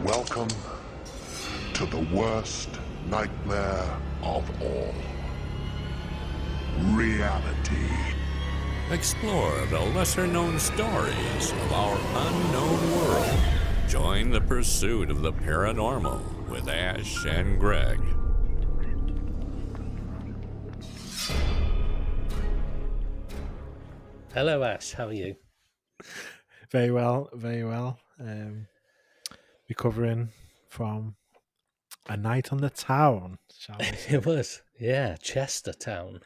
Welcome to the worst nightmare of all. Reality. Explore the lesser-known stories of our unknown world. Join the pursuit of the paranormal with Ash and Greg. Hello, Ash. How are you? Very well, very well. Recovering from a night on the town, shall we say? It was, yeah, Chester town.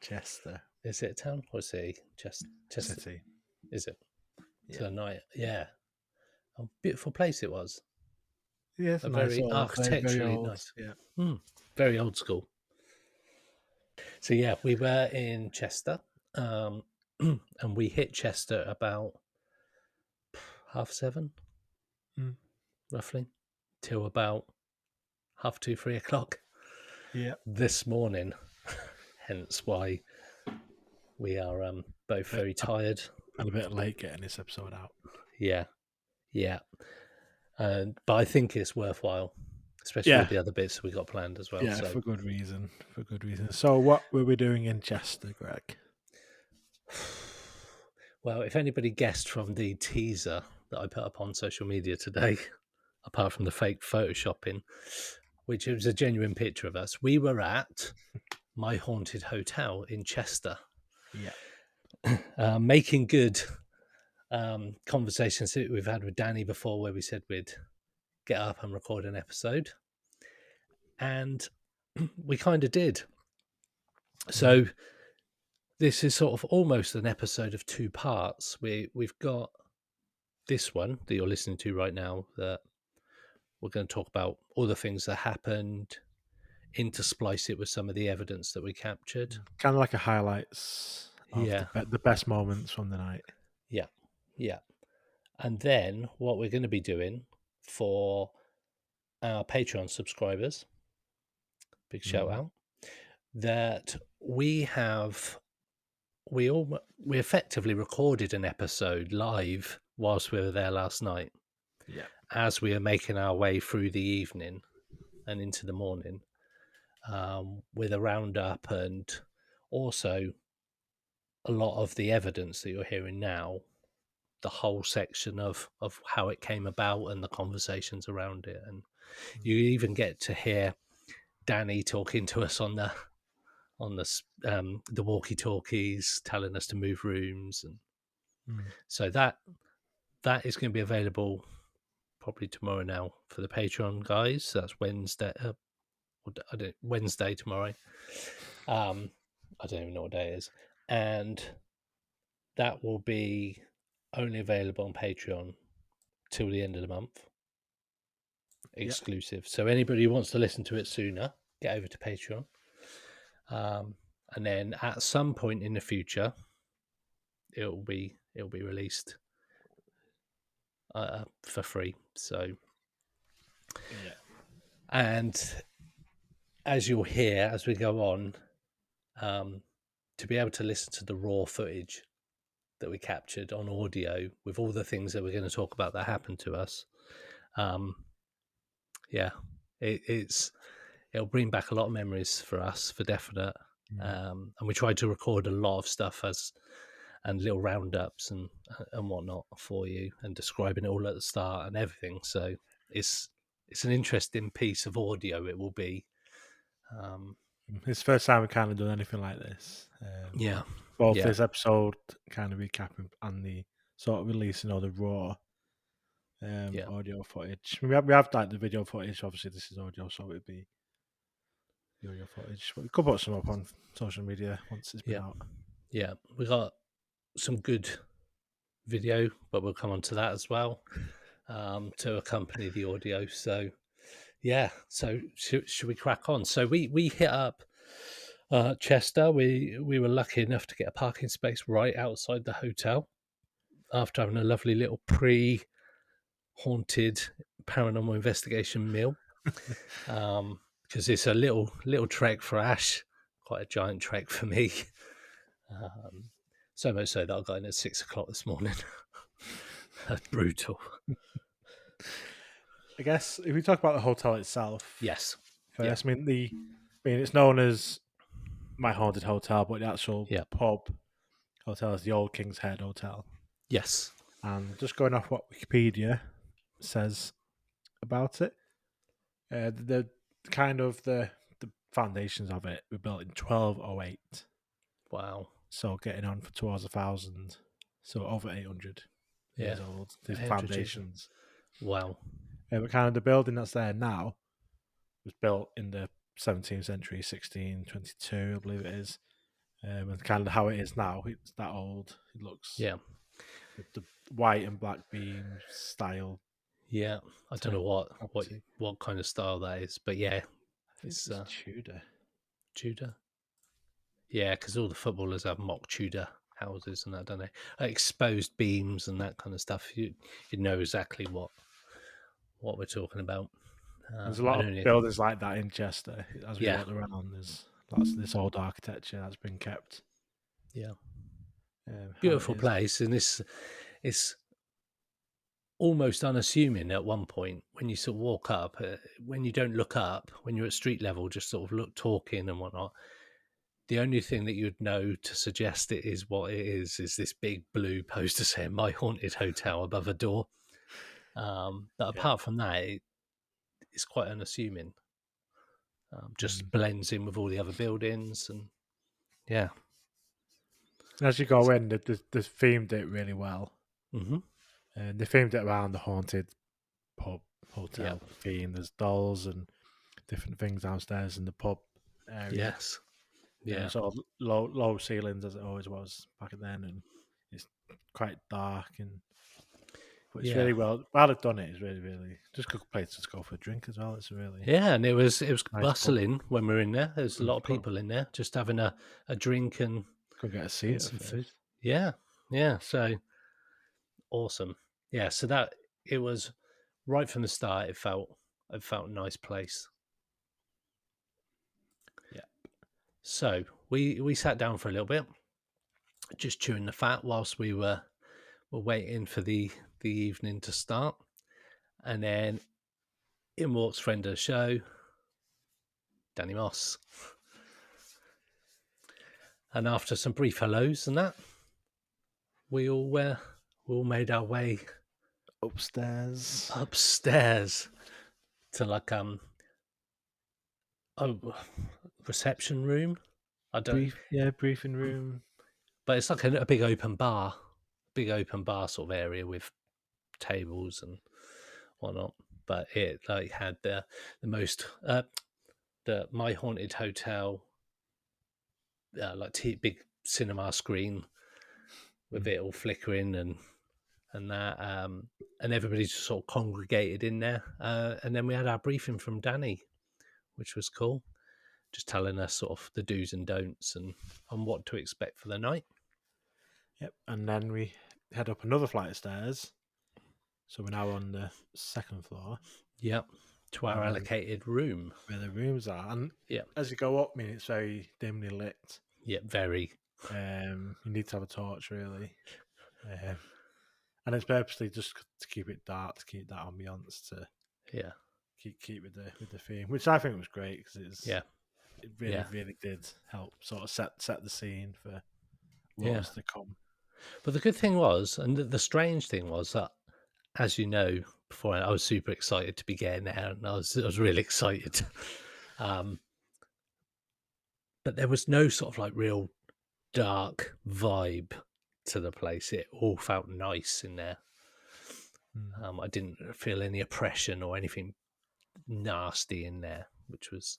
Chester Is it a town or city? Chester. City. Is it? Yeah. So night, yeah. A beautiful place it was. Yeah, it's A nice very old, architecturally very old, nice. Yeah. Very old school. So yeah, we were in Chester, and we hit Chester about 7:30, roughly, till about 2:30, 3 o'clock. Yeah. This morning. Hence why we are both very tired And a bit late getting this episode out. Yeah. But I think it's worthwhile, especially with the other bits we got planned as well. Yeah, so. for good reason. So what were we doing in Chester, Greg? Well, if anybody guessed from the teaser that I put up on social media today, apart from the fake photoshopping, which was a genuine picture of us, we were at my haunted hotel in Chester. Yeah. Making good conversations that we've had with Danny before, where we said we'd get up and record an episode, and we kind of did. So this is sort of almost an episode of two parts. We've got this one that you're listening to right now, that we're going to talk about all the things that happened, intersplice it with some of the evidence that we captured. Kind of like a highlights of the best moments from the night. Yeah. And then what we're going to be doing for our Patreon subscribers, big shout out, that we effectively recorded an episode live whilst we were there last night. Yeah. As we are making our way through the evening and into the morning, with a roundup and also a lot of the evidence that you're hearing now, the whole section of how it came about and the conversations around it. And you even get to hear Danny talking to us on the walkie-talkies, telling us to move rooms, and so that is going to be available probably tomorrow now for the Patreon guys. So that's Wednesday. Wednesday tomorrow. I don't even know what day it is, and that will be only available on Patreon till the end of the month. Exclusive. Yep. So anybody who wants to listen to it sooner, get over to Patreon. And then at some point in the future, it'll be released for free. So, and as you'll hear as we go on, to be able to listen to the raw footage that we captured on audio with all the things that we're going to talk about that happened to us, it'll bring back a lot of memories for us, for definite. And we tried to record a lot of stuff and little roundups and whatnot for you, and describing it all at the start and everything. So it's an interesting piece of audio. It will be. It's the first time we've kind of done anything like this. Both this episode kind of recapping and the sort of releasing all the raw audio footage. We have like the video footage. Obviously, this is audio, so it'd be the audio footage. But we could put some up on social media once it's been out. Yeah, we got some good video, but we'll come on to that as well to accompany the audio. So, so should we crack on? So we hit up Chester. We were lucky enough to get a parking space right outside the hotel after having a lovely little pre-haunted paranormal investigation meal, because it's a little trek for Ash, quite a giant trek for me. So much so that I got in at 6 o'clock this morning. That's brutal. I guess if we talk about the hotel itself, Yes. first, I mean it's known as My Haunted Hotel, but the actual pub hotel is the Old King's Head Hotel. Yes. And just going off what Wikipedia says about it, the kind of the foundations of it were built in 1208. Wow. So getting on for towards 1,000, so over 800 years old. The foundations. Wow. But kind of the building that's there now was built in the 17th century, 1622, I believe it is. And kind of how it is now, it's that old. It looks with the white and black beam style. Yeah, I don't know what kind of style that is, but yeah, it's Tudor. Tudor. Yeah, because all the footballers have mock Tudor houses and that, don't they? Exposed beams and that kind of stuff. You know exactly what we're talking about. There's a lot of buildings like that in Chester. As we walk around, there's lots of this old architecture that's been kept. Yeah, beautiful place, and it's almost unassuming at one point when you sort of walk up. When you don't look up, when you're at street level, just sort of talking and whatnot. The only thing that you'd know to suggest it is what it is this big blue poster saying "My Haunted Hotel" above a door. But apart from that, it's quite unassuming. Just blends in with all the other buildings, and as you go in, they themed it really well. Mm-hmm. And they themed it around the haunted pub hotel theme. There's dolls and different things downstairs in the pub area. Yes. Yeah. Sort of low ceilings as it always was back then, and it's quite dark but it's really well they've done it. It's really, really just a good place to go for a drink as well. It's really and it was nice bustling pub. When we were in there. There's a lot of people in there just having a drink and could get a seat, some food. Yeah. So awesome. Yeah. So that it was right from the start. It felt a nice place. Yeah. So we sat down for a little bit, just chewing the fat whilst we were waiting for the evening to start, and then in walks friend of the show, Danny Moss. And after some brief hellos and that, we all made our way upstairs to like a reception room. Briefing room. But it's like a big open bar sort of area with tables and whatnot. But it like had the most the My Haunted Hotel big cinema screen with it all flickering and that and everybody just sort of congregated in there, and then we had our briefing from Danny, which was cool, just telling us sort of the do's and don'ts and what to expect for the night. And then we head up another flight of stairs, so we're now on the second floor. To our allocated room where the rooms are, and as you go up, I mean, it's very dimly lit. Very. You need to have a torch, really, and it's purposely just to keep it dark, to keep that ambience, to keep with the theme, which I think was great because it really did help sort of set the scene for what was to come. But the good thing was, and the strange thing was that, as you know, before I was super excited to be getting there, and I was really excited. But there was no sort of like real dark vibe to the place. It all felt nice in there. I didn't feel any oppression or anything nasty in there, which was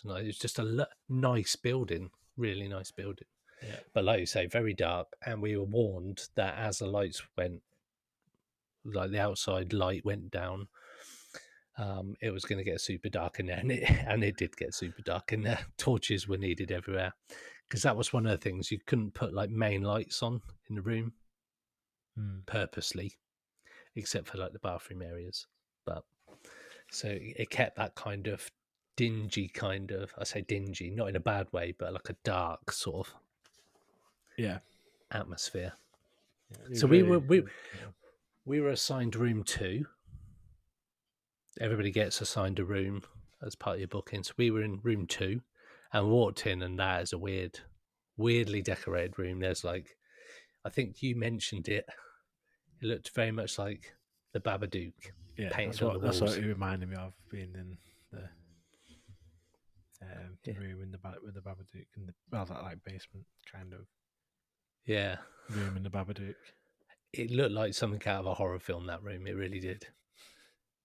nice. It was just a nice building, really nice building. But like you say, very dark, and we were warned that as the lights went, like the outside light went down, it was going to get super dark in there, and it did get super dark in there. Torches were needed everywhere, because that was one of the things. You couldn't put like main lights on in the room purposely, except for like the bathroom areas. But so it kept that kind of dingy kind of, I say dingy, not in a bad way, but like a dark sort of atmosphere. So we were assigned room 2, everybody gets assigned a room as part of your booking. So we were in room 2 and walked in, and that is a weirdly decorated room. There's like, I think you mentioned it. It looked very much like the Babadook painted on the walls. That's what it reminded me of, being in the room with the Babadook and that like basement kind of room in the Babadook. It looked like something out of a horror film, that room. It really did.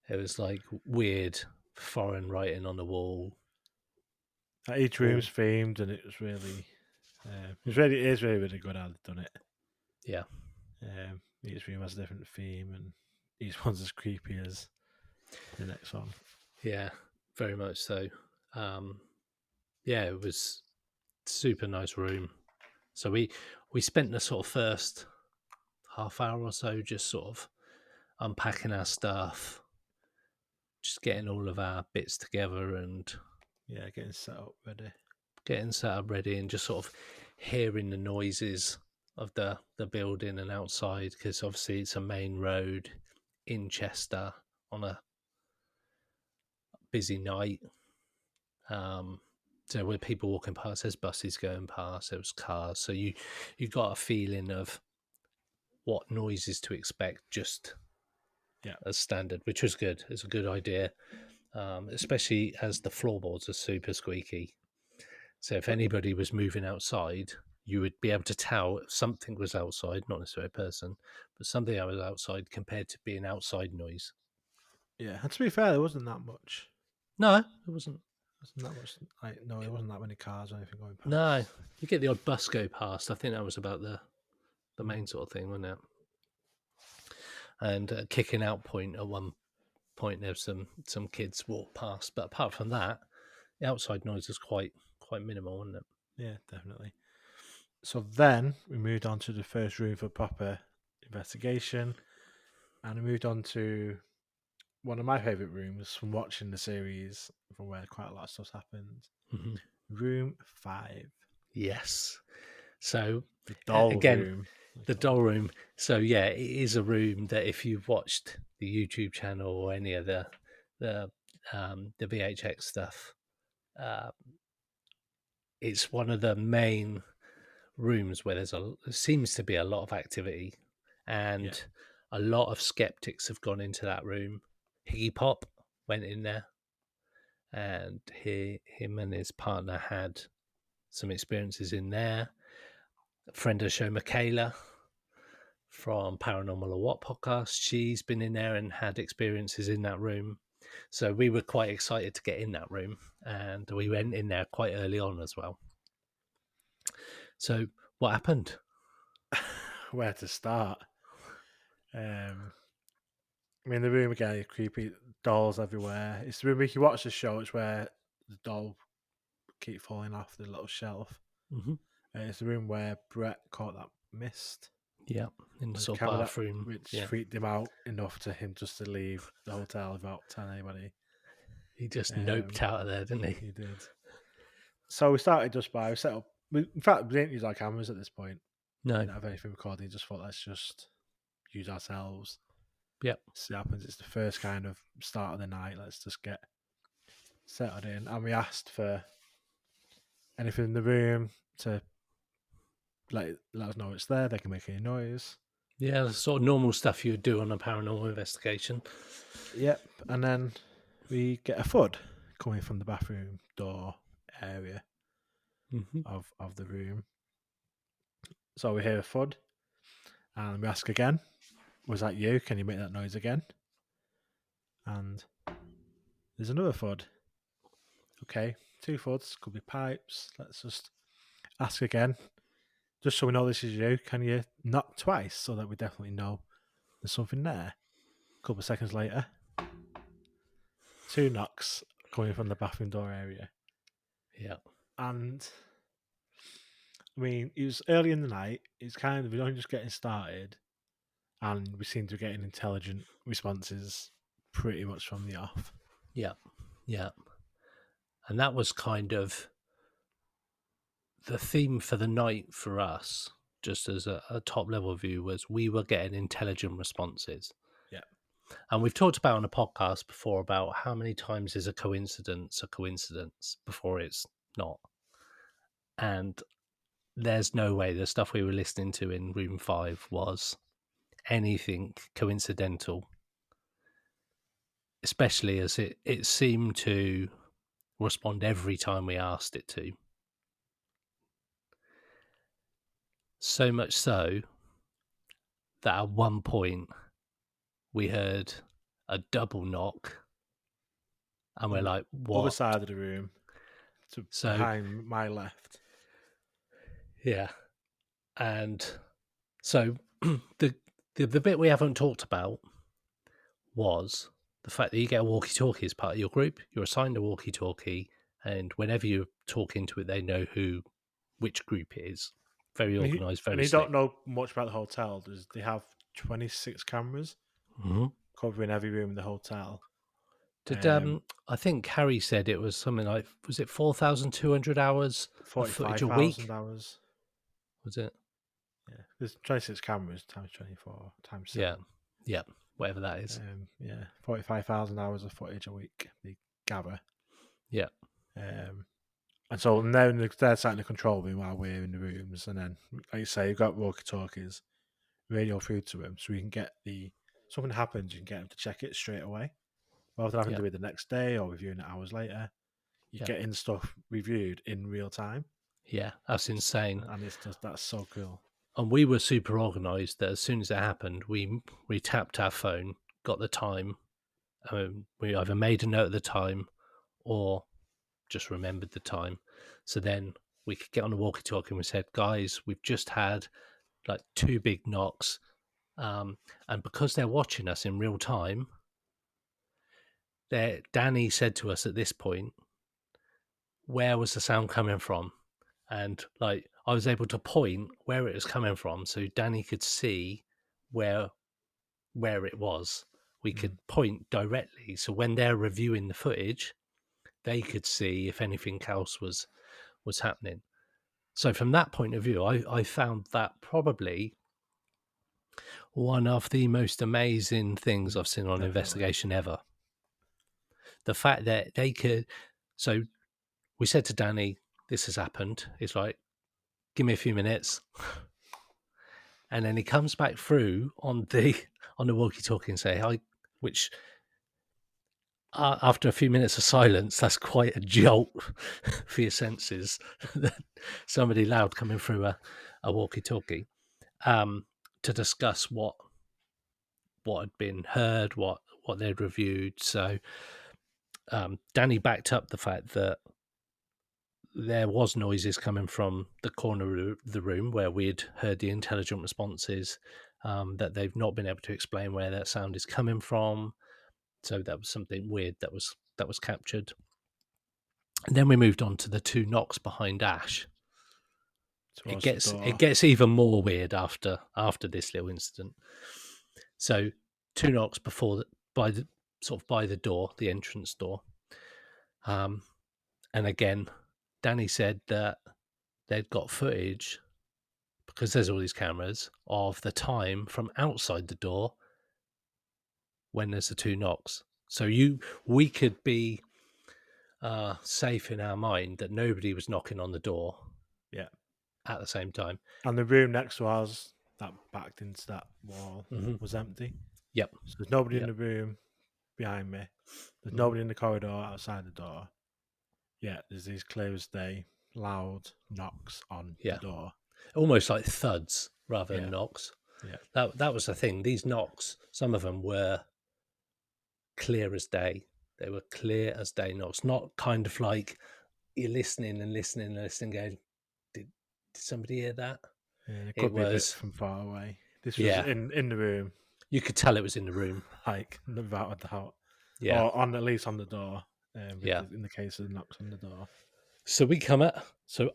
It was like weird foreign writing on the wall. Each room's themed, and it was really, it is really good how they've done it. Yeah. Each room has a different theme, and each one's as creepy as the next one. Yeah, very much so. It was super nice room. So we spent the sort of first half hour or so just sort of unpacking our stuff, just getting all of our bits together, and getting set up ready, and just sort of hearing the noises of the building and outside, because obviously it's a main road in Chester on a busy night. So with people walking past, there's buses going past, there was cars, so you got a feeling of what noises to expect just as standard, which was good. It's a good idea, especially as the floorboards are super squeaky. So if anybody was moving outside, you would be able to tell if something was outside, not necessarily a person, but something that was outside compared to being outside noise. Yeah, and to be fair, there wasn't that much. No, it wasn't. It wasn't that many cars or anything going past. No, you get the odd bus go past. I think that was about the main sort of thing, wasn't it? And a kicking out point at one point, there's some kids walk past, but apart from that, the outside noise was quite minimal, wasn't it? Yeah, definitely. So then we moved on to the first room for proper investigation, and we moved on to one of my favourite rooms from watching the series, from where quite a lot of stuff happened. Mm-hmm. Room 5. Yes. So the doll room. The doll room. So yeah, it is a room that if you've watched the YouTube channel or any of the VHX stuff, it's one of the main rooms where there seems to be a lot of activity, and a lot of skeptics have gone into that room. Higgy Pop went in there, and him and his partner had some experiences in there. A friend of the show, Michaela, from Paranormal or What podcast, she's been in there and had experiences in that room. So we were quite excited to get in that room, and we went in there quite early on as well. So what happened? Where to start? I mean, the room again, creepy dolls everywhere. It's the room, if you watch the show, it's where the doll keep falling off the little shelf. Mm-hmm. It's the room where Brett caught that mist. Yeah, in the sort of bathroom. Which freaked him out enough to him just to leave the hotel without telling anybody. He just noped out of there, didn't he? He did. So we started we set up. In fact, we didn't use our cameras at this point. No. We didn't have anything recording. Just thought, let's just use ourselves. Yep. See what happens. It's the first kind of start of the night. Let's just get settled in. And we asked for anything in the room to let us know it's there. They can make any noise. Yeah, the sort of normal stuff you would do on a paranormal investigation. Yep. And then we get a thud coming from the bathroom door area of the room. So we hear a thud, and we ask again, was that you? Can you make that noise again? And there's another thud. Okay, 2 thuds, could be pipes. Let's just ask again. Just so we know this is you, can you knock twice so that we definitely know there's something there? A couple of seconds later, 2 knocks coming from the bathroom door area. Yeah. And I mean, it was early in the night. It's kind of, we're only just getting started, and we seem to be getting intelligent responses pretty much from the off. Yeah. Yeah. And that was kind of the theme for the night for us, just as a top level view, was we were getting intelligent responses. Yeah. And we've talked about on a podcast before about how many times is a coincidence before it's not. And there's no way the stuff we were listening to in room 5 was anything coincidental, especially as it seemed to respond every time we asked it to. So much so that at one point we heard a double knock, and we're like, what? Other side of the room, behind my left. Yeah. And so the bit we haven't talked about was the fact that you get a walkie-talkie as part of your group. You're assigned a walkie-talkie, and whenever you talk into it, they know which group it is. Very organised, very And slick. You don't know much about the hotel. They have 26 cameras covering every room in the hotel. Did I think Harry said it was something like, was it 4,200 hours of footage a week? 45,000 hours. Was it? Yeah, there's 26 cameras times 24 times 7. Yeah, whatever that is. 45,000 hours of footage a week they gather. Yeah. And so now they're sat in the control room while we're in the rooms, and then, like you say, you've got walkie-talkies, radio through to them, so we can get something happens, you can get them to check it straight away, rather than having to do it the next day or reviewing it hours later. You're getting stuff reviewed in real time. Yeah, that's insane. And that's so cool. And we were super organised that as soon as it happened, we tapped our phone, got the time. We either made a note of the time or just remembered the time. So then we could get on the walkie-talkie and we said, guys, we've just had like 2 big knocks. And because they're watching us in real time, Danny said to us at this point, where was the sound coming from? And like I was able to point where it was coming from, so Danny could see where it was. We could point directly, so when they're reviewing the footage, they could see if anything else was happening. So from that point of view, I found that probably one of the most amazing things I've seen on investigation ever. The fact that they could. So we said to Danny, this has happened. It's like, give me a few minutes. And then he comes back through on the walkie-talkie and say hi, which after a few minutes of silence, that's quite a jolt for your senses. Somebody loud coming through a walkie-talkie to discuss what had been heard, what they'd reviewed. So Danny backed up the fact that there was noises coming from the corner of the room where we'd heard the intelligent responses, that they've not been able to explain where that sound is coming from. So that was something weird that was captured. And then we moved on to the 2 knocks behind Ash. It gets even more weird after this little incident. So 2 knocks by the door, the entrance door. And again, Danny said that they'd got footage, because there's all these cameras, of the time from outside the door when there's the 2 knocks. So we could be safe in our mind that nobody was knocking on the door at the same time. And the room next to ours that backed into that wall was empty. Yep. So there's nobody in the room behind me. There's nobody in the corridor outside the door. Yeah, there's these clear as day, loud knocks on the door. Almost like thuds rather than knocks. Yeah. That was the thing. These knocks, some of them were clear as day. They were clear as day knocks, not kind of like you're listening and listening and listening, going, did somebody hear that? Yeah, it could be a bit from far away. This was in the room. You could tell it was in the room. Like, without a doubt. Yeah. Or at least on the door. In the case of the knocks on the door. So we come out. So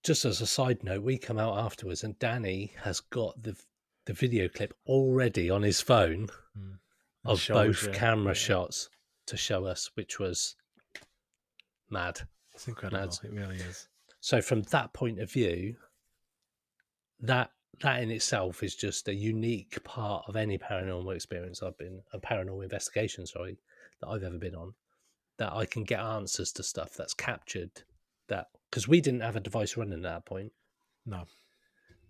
just as a side note, we come out afterwards, and Danny has got the video clip already on his phone of both camera shots to show us, which was mad. It's incredible. Mad. It really is. So from that point of view, that that in itself is just a unique part of any paranormal experience a paranormal investigation, that I've ever been on, that I can get answers to stuff that's captured, that because we didn't have a device running at that point. No.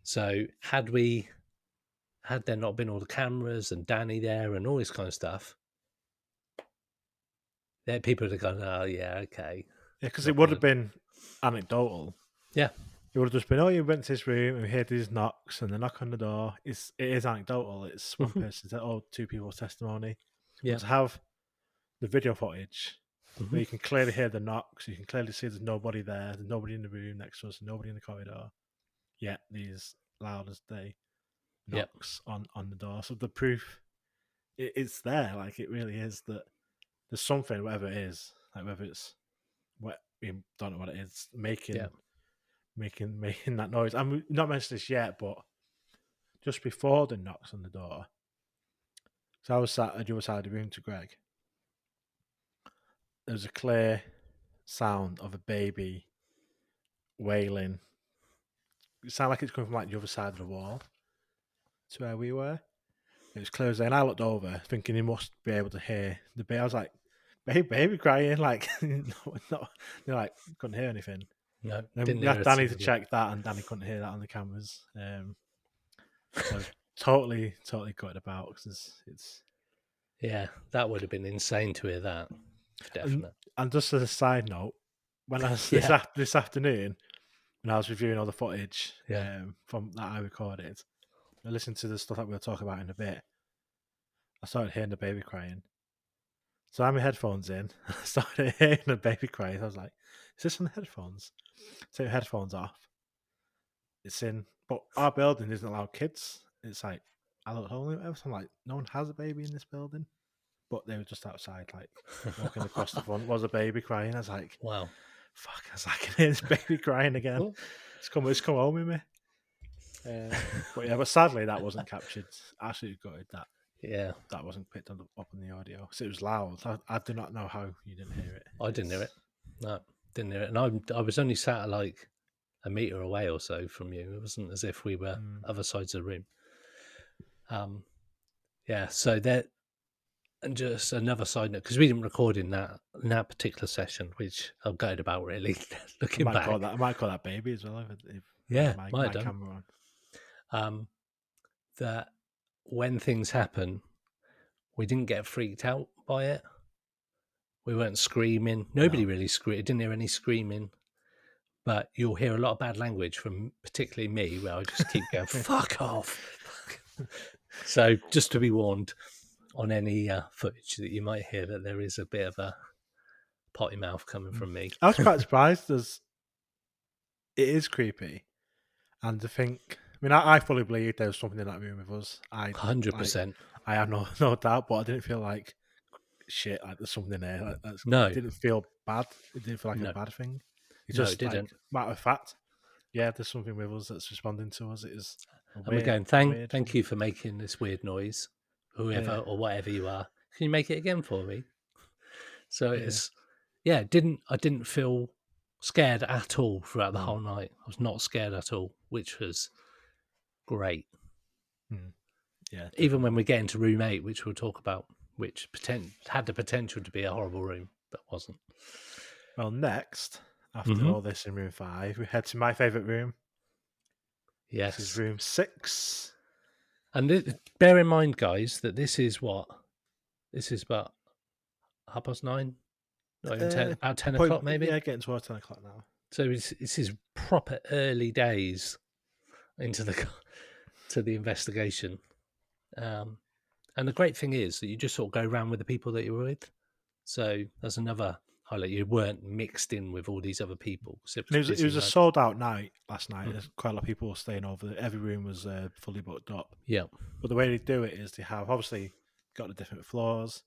So had there not been all the cameras and Danny there and all this kind of stuff, there people would have gone, oh yeah, okay. Yeah, because it would have been anecdotal. Yeah. It would have just been, oh, you went to this room and we heard these knocks and the knock on the door. It is anecdotal. It's one person said, oh, two people's testimony. Yeah. But to have the video footage where you can clearly hear the knocks, you can clearly see there's nobody there, there's nobody in the room next to us, nobody in the corridor. Yet these loud as day knocks on the door. So the proof, it's there. Like, it really is that there's something, whatever it is, like whether it's what we don't know what it is, making that noise. And we've not mentioned this yet, but just before the knocks on the door, so I was sat at the other side of the room to Greg. There was a clear sound of a baby wailing. It sounded like it's coming from like the other side of the wall to where we were. It was clear as day, and I looked over thinking he must be able to hear the baby. I was like, baby crying, like, no, like, couldn't hear anything. No, then we asked Danny to check that, and Danny couldn't hear that on the cameras. So totally gutted about, because it's yeah, that would have been insane to hear that. Definitely. And just as a side note, when I was this afternoon, when I was reviewing all the footage from that I recorded, I listened to the stuff that we'll talk about in a bit. I started hearing the baby crying. So I had my headphones in. I started hearing the baby crying. I was like, is this on the headphones? Take your headphones off. It's in, but our building doesn't allow kids. It's like adult only. So I'm like, no one has a baby in this building. But they were just outside, like, walking across the front. Was a baby crying. I was like, wow. Fuck, I was like, I can hear this baby crying again. It's come home with me. But sadly that wasn't captured. Absolutely gutted that wasn't picked up on the audio. So it was loud. I do not know how you didn't hear it. I didn't hear it. No, didn't hear it. And I was only sat at like a meter away or so from you. It wasn't as if we were other sides of the room. So that, and just another side note, because we didn't record in that particular session, which I'm gutted about, really. Looking back, I might call that baby as well. If my camera on. That when things happen, we didn't get freaked out by it. We weren't screaming. Nobody really screamed. Didn't hear any screaming. But you'll hear a lot of bad language from particularly me, where I just keep going, fuck off. So just to be warned on any footage that you might hear, that there is a bit of a potty mouth coming from me. I was quite surprised. It is creepy. And to think, I fully believe there was something in that room with us. 100%. I have no doubt, but I didn't feel like shit, like there's something there. No. It didn't feel bad. It didn't feel like a bad thing. It didn't. Like, matter of fact, there's something with us that's responding to us. It is and we're going, thank you for making this weird noise, whoever or whatever you are. Can you make it again for me? So it's, I didn't feel scared at all throughout the whole night. I was not scared at all, which was great. Yeah. Even when we get into room 8, which we'll talk about, which had the potential to be a horrible room, but wasn't. Well, next, after all this in room 5, we head to my favourite room. Yes. This is room 6. And bear in mind, guys, that this is about 9:30? Not even about 10 o'clock, maybe? Yeah, getting towards 10 o'clock now. So this is proper early days into the investigation. And the great thing is that you just sort of go around with the people that you're with. So that's another highlight. You weren't mixed in with all these other people. It was a sold out night last night. There's quite a lot of people staying over. Every room was fully booked up. Yeah. But the way they do it is they have obviously got the different floors.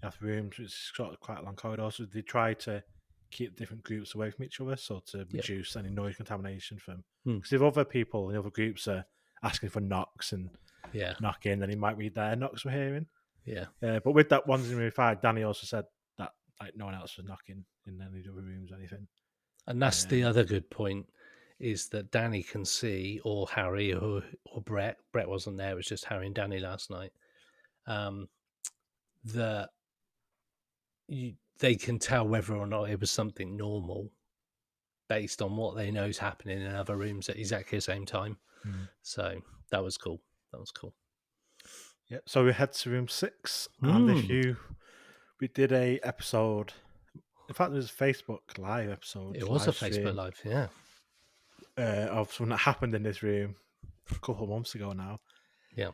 You have rooms, which is sort of quite a long corridor. So they try to keep different groups away from each other, so to reduce any noise contamination from. Because if other people in other groups are asking for knocks and knocking, then it might be their knocks we're hearing. Yeah. But with that ones in room 5, Danny also said that like no one else was knocking in any other rooms or anything. And that's the other good point, is that Danny can see, or Harry, or Brett. Brett wasn't there; it was just Harry and Danny last night. That they can tell whether or not it was something normal based on what they know is happening in other rooms at exactly the same time. So that was cool. Yeah. So we head to room 6, and we did a episode. In fact, it was a Facebook Live episode. It was a Facebook Live, yeah. Of something that happened in this room a couple of months ago now. Yeah.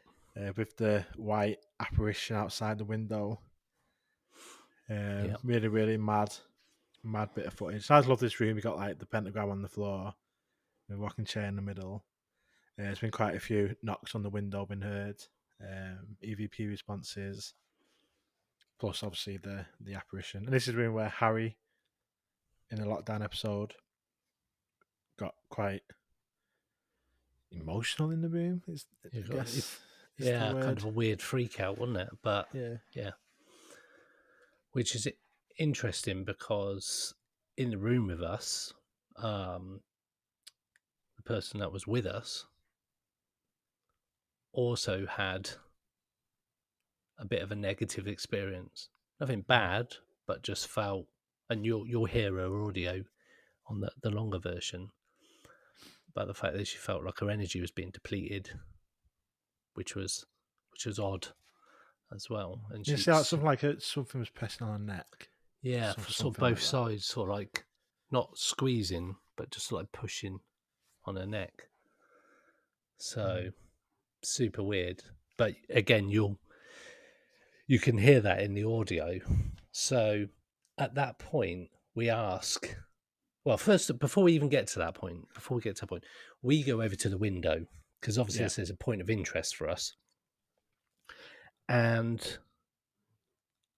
With the white apparition outside the window. Really, really mad bit of footage. So I just love this room. We got like the pentagram on the floor, the rocking chair in the middle. There's been quite a few knocks on the window been heard. EVP responses, plus obviously the apparition. And this is the room where Harry, in the lockdown episode, got quite emotional in the room. Kind of a weird freak out, wasn't it? But yeah. Which is interesting because in the room with us, the person that was with us also had a bit of a negative experience. Nothing bad, but just felt, and you'll hear her audio on the longer version, but the fact that she felt like her energy was being depleted, which was odd as well. And she said something like something was pressing on her neck. Yeah, sort of both sides, sort of like not squeezing, but just like pushing on her neck. So super weird. But again, you can hear that in the audio. So at that point, we ask. Well, first, before we even get to that point, we go over to the window because obviously this is a point of interest for us, and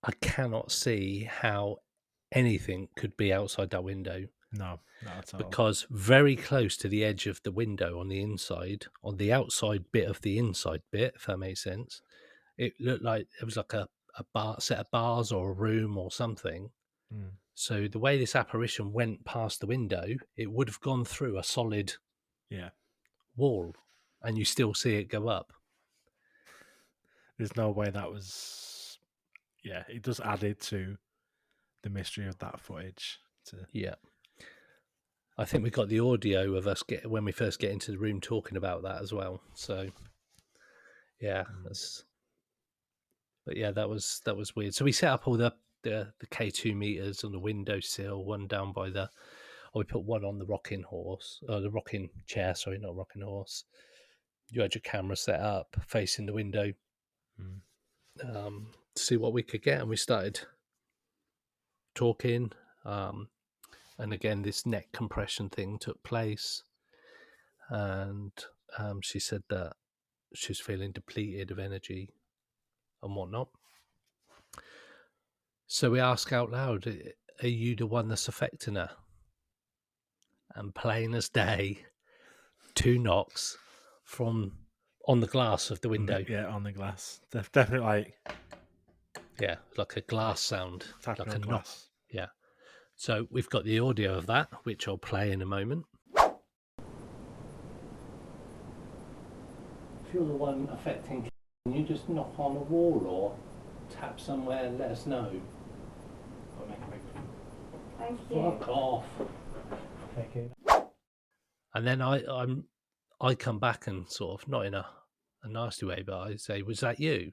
I cannot see how anything could be outside that window. No, not at all. Because very close to the edge of the window on the inside, on the outside bit of the inside bit, if that makes sense, it looked like it was like a set of bars or a room or something. So the way this apparition went past the window, it would have gone through a solid wall, and you still see it go up. There's no way that was. Yeah, it does add to the mystery of that footage. I think we got the audio of us when we first get into the room talking about that as well. So, that was weird. So we set up all the K2 meters on the windowsill, one down by we put one on the rocking chair. Sorry, not rocking horse. You had your camera set up facing the window to see what we could get, and we started talking. And again, this neck compression thing took place. And she said that she was feeling depleted of energy and whatnot. So we ask out loud, are you the one that's affecting her? And plain as day, 2 knocks on the glass of the window. Yeah, on the glass. Definitely like a glass sound. Like a glass. knock. Yeah. So we've got the audio of that, which I'll play in a moment. If you're the one affecting, can you just knock on a wall or tap somewhere and let us know? Thank you. Fuck off. And then I come back and sort of, not in a nasty way, but I say, was that you?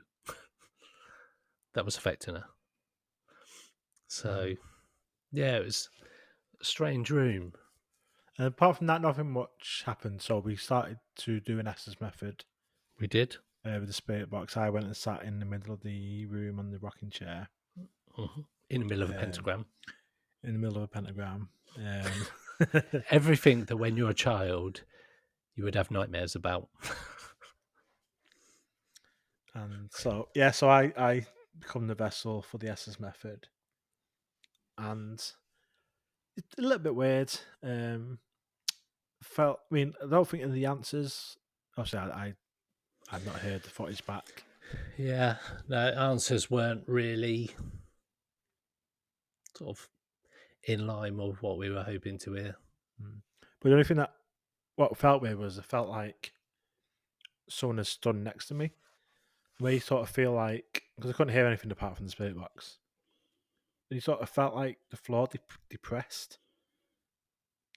That was affecting her. So, it was a strange room. And apart from that, nothing much happened. So we started to do an Estes method. We did. With the spirit box. I went and sat in the middle of the room on the rocking chair. In the middle of a pentagram. In the middle of a pentagram. Everything that when you're a child, you would have nightmares about. And so I become the vessel for the Estes method. And it's a little bit weird. I don't think of the answers. Obviously, I've not heard the footage back. Yeah, the answers weren't really sort of in line with what we were hoping to hear. But the only thing that what felt weird was it felt like someone had stood next to me. Where you sort of feel like, because I couldn't hear anything apart from the spirit box, you sort of felt like the floor depressed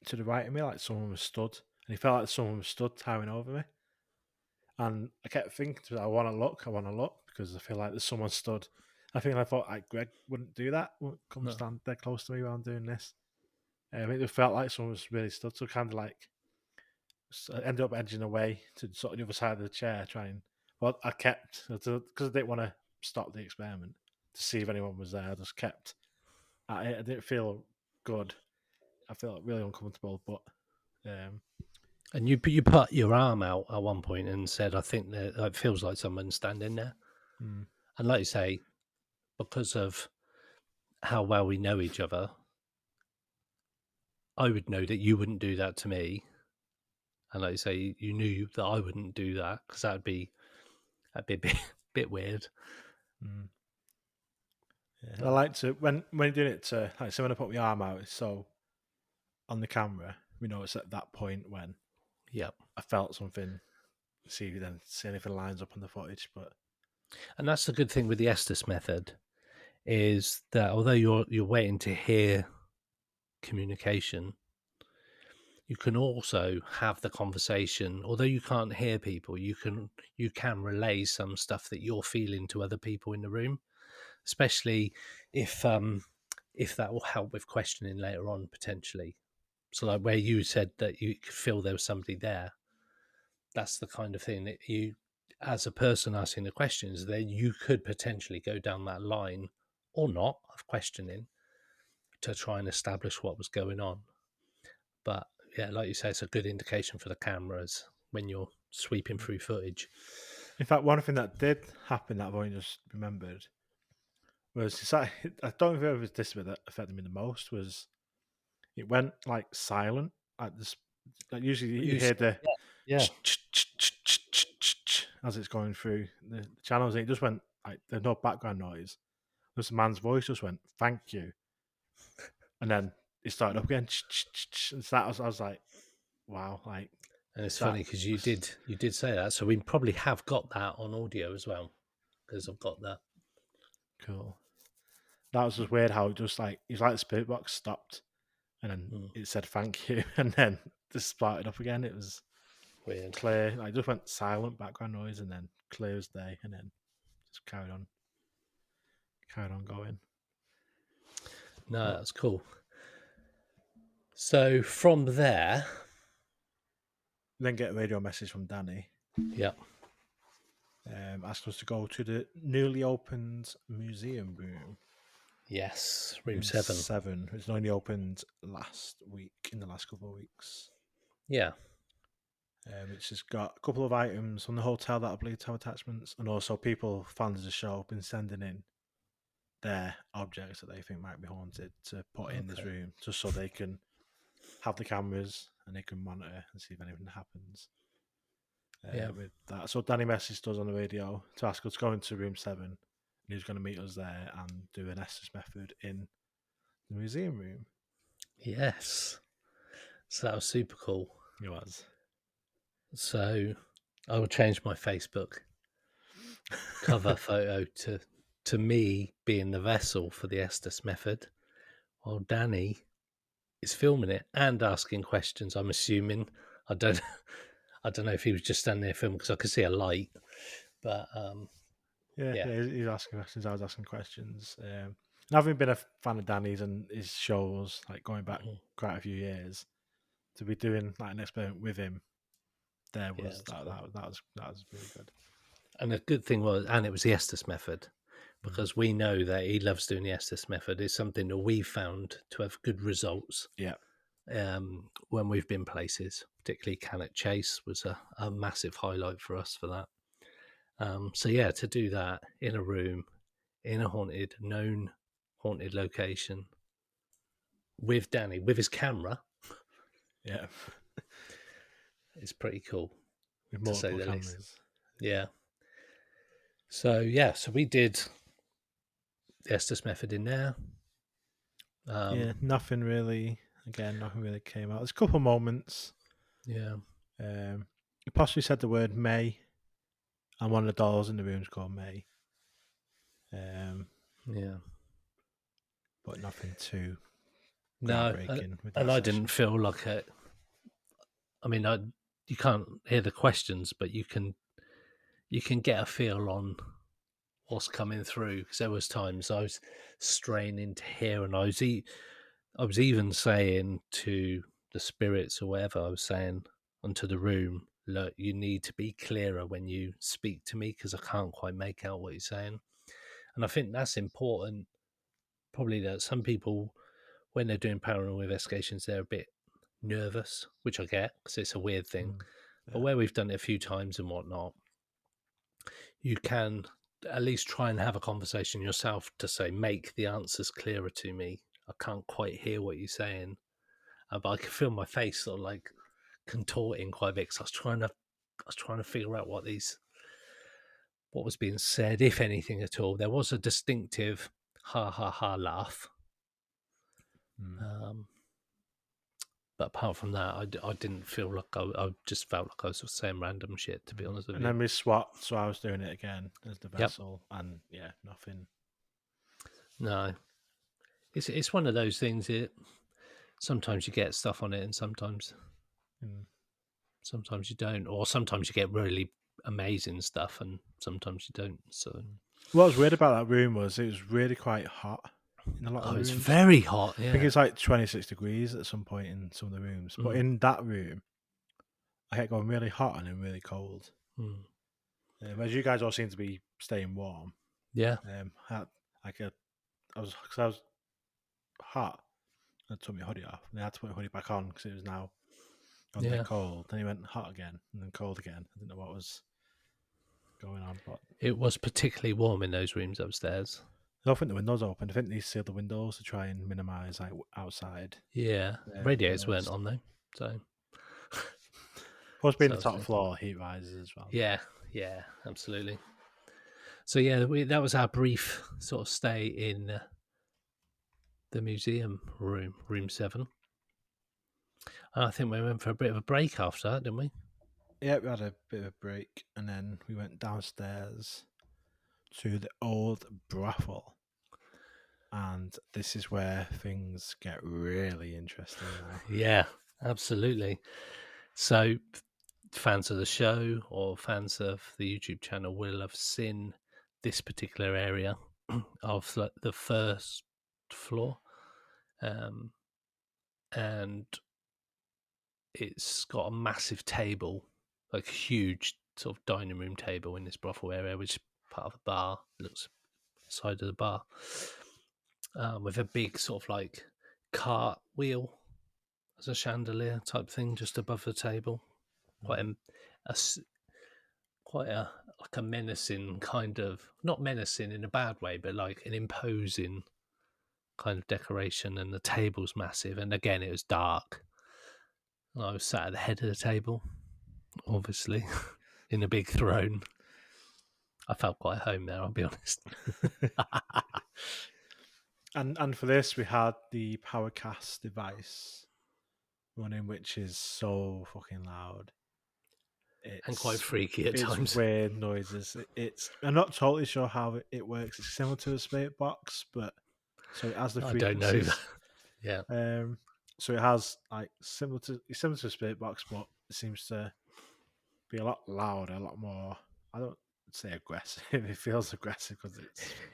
to the right of me, like someone was stood, and it felt like someone was stood towering over me. And I kept thinking, I want to look, because I feel like there's someone stood. I thought like Greg wouldn't do that, wouldn't come stand dead close to me while I'm doing this. It felt like someone was really stood, so kind of like I ended up edging away to sort of the other side of the chair, trying. Well, I kept, because I didn't want to stop the experiment to see if anyone was there. I just kept at it. I didn't feel good. I felt really uncomfortable, but and you put your arm out at one point and said, "I think that it feels like someone's standing there." And like you say, because of how well we know each other, I would know that you wouldn't do that to me, and like you say, you knew that I wouldn't do that, because that'd be a bit weird. Yeah, I like to when you're doing it to, like, so when I put my arm out, so on the camera, we know it's at that point when I felt something. See anything lines up on the footage, and that's the good thing with the Estes method, is that although you're waiting to hear communication, you can also have the conversation. Although you can't hear people, you can relay some stuff that you're feeling to other people in the room, especially if that will help with questioning later on, potentially. So like where you said that you could feel there was somebody there, that's the kind of thing that you, as a person asking the questions, then you could potentially go down that line or not of questioning to try and establish what was going on. But yeah, like you say, it's a good indication for the cameras when you're sweeping through footage. In fact, one thing that did happen that I've only just remembered was, I don't know if it was this bit that affected me the most, was it went like silent. Like this, like usually you hear the as it's going through the channels, and it just went like there's no background noise. This man's voice just went, "Thank you," and then it started up again. And so I was like, "Wow!" Like, and it's funny because you did say that, so we probably have got that on audio as well, because I've got that. Cool. That was just weird how it just like it's like the spirit box stopped, and then it said "thank you," and then just started up again. It was weird, clear. Like just went silent, background noise, and then clear as day, and then just carried on going. No, that's cool. So from there, then get a radio message from Danny. Yep. Asked us to go to the newly opened museum room. Yes, room 7. It's only opened last week, in the last couple of weeks. Yeah. It's just got a couple of items from the hotel that I believe to have attachments, and also people, fans of the show, have been sending in their objects that they think might be haunted to put in this room, just so they can have the cameras and they can monitor and see if anything happens. With that, so Danny messaged us on the radio to ask us to go into room 7, and he was going to meet us there and do an Estes method in the museum room. Yes, so that was super cool. It was. So I will change my Facebook cover photo to me being the vessel for the Estes method, while Danny is filming it and asking questions. I'm assuming. I don't know if he was just standing there filming, because I could see a light, but yeah, he's asking questions. I was asking questions. And having been a fan of Danny's and his shows, like going back quite a few years, to be doing like an experiment with him, that was really good. And the good thing was, and it was the Estes method, because we know that he loves doing the Estes method. It's something that we found to have good results. Yeah. When we've been places, particularly Cannock Chase was a massive highlight for us for that. So yeah, to do that in a room, in a known haunted location, with Danny, with his camera, yeah, it's pretty cool. With multiple cameras. Yeah. So yeah, so we did the Estes method in there. Nothing really. Again, nothing really came out. There's a couple moments. Yeah. He possibly said the word May, and one of the dolls in the room's called May. Yeah, but nothing too no, groundbreaking. and I didn't feel like it. I mean, you can't hear the questions, but you can get a feel on what's coming through, because there was times I was straining to hear, and I was even saying to the spirits or whatever, I was saying onto the room, look, you need to be clearer when you speak to me, because I can't quite make out what you're saying. And I think that's important. Probably that some people, when they're doing paranormal investigations, they're a bit nervous, which I get, because it's a weird thing. Yeah. But where we've done it a few times and whatnot, you can at least try and have a conversation yourself to say, make the answers clearer to me. I can't quite hear what you're saying. But I could feel my face sort of like contorting quite a bit, because I was trying to figure out what was being said, if anything at all. There was a distinctive ha ha ha laugh. But apart from that, I didn't feel like I just felt like I was saying random shit, to be honest with you. And then we swapped, so I was doing it again as the vessel, and yeah, nothing. No, it's one of those things. Sometimes you get stuff on it, and sometimes you don't, or sometimes you get really amazing stuff, and sometimes you don't. So, what was weird about that room was it was really quite hot in a lot of the rooms. It's very hot. Yeah. I think it's like 26 degrees at some point in some of the rooms, but in that room, I kept going really hot and then really cold. As you guys all seem to be staying warm. Yeah. I was hot. I took my hoodie off, and I had to put my hoodie back on because it was now gone cold. Then it went hot again, and then cold again. I didn't know what was going on, but it was particularly warm in those rooms upstairs. I don't think the windows open. I think they sealed the windows to try and minimise like outside. Yeah, radiators weren't on though, so. Plus, being the top floor, heat rises as well. Yeah, absolutely. So yeah, that was our brief sort of stay in the museum room 7. And I think we went for a bit of a break after that, didn't we? Yeah, we had a bit of a break, and then we went downstairs to the old brothel. And this is where things get really interesting now. Yeah, absolutely. So fans of the show or fans of the YouTube channel will have seen this particular area of the first floor. And it's got a massive table, like a huge sort of dining room table in this brothel area, which is part of the bar, looks side of the bar, with a big sort of like cart wheel as a chandelier type thing just above the table. Quite a like a menacing kind of, not menacing in a bad way, but like an imposing kind of decoration. And the table's massive, and again it was dark. And I was sat at the head of the table, obviously, in a big throne. I felt quite at home there, I'll be honest. And for this, we had the PowerCast device running, which is so fucking loud. And quite freaky at times. It's weird noises. I'm not totally sure how it works. It's similar to a spirit box, but so it has the frequencies. I don't know. Yeah. So it has like similar to a spirit box, but it seems to be a lot louder, a lot more. I don't say aggressive. It feels aggressive because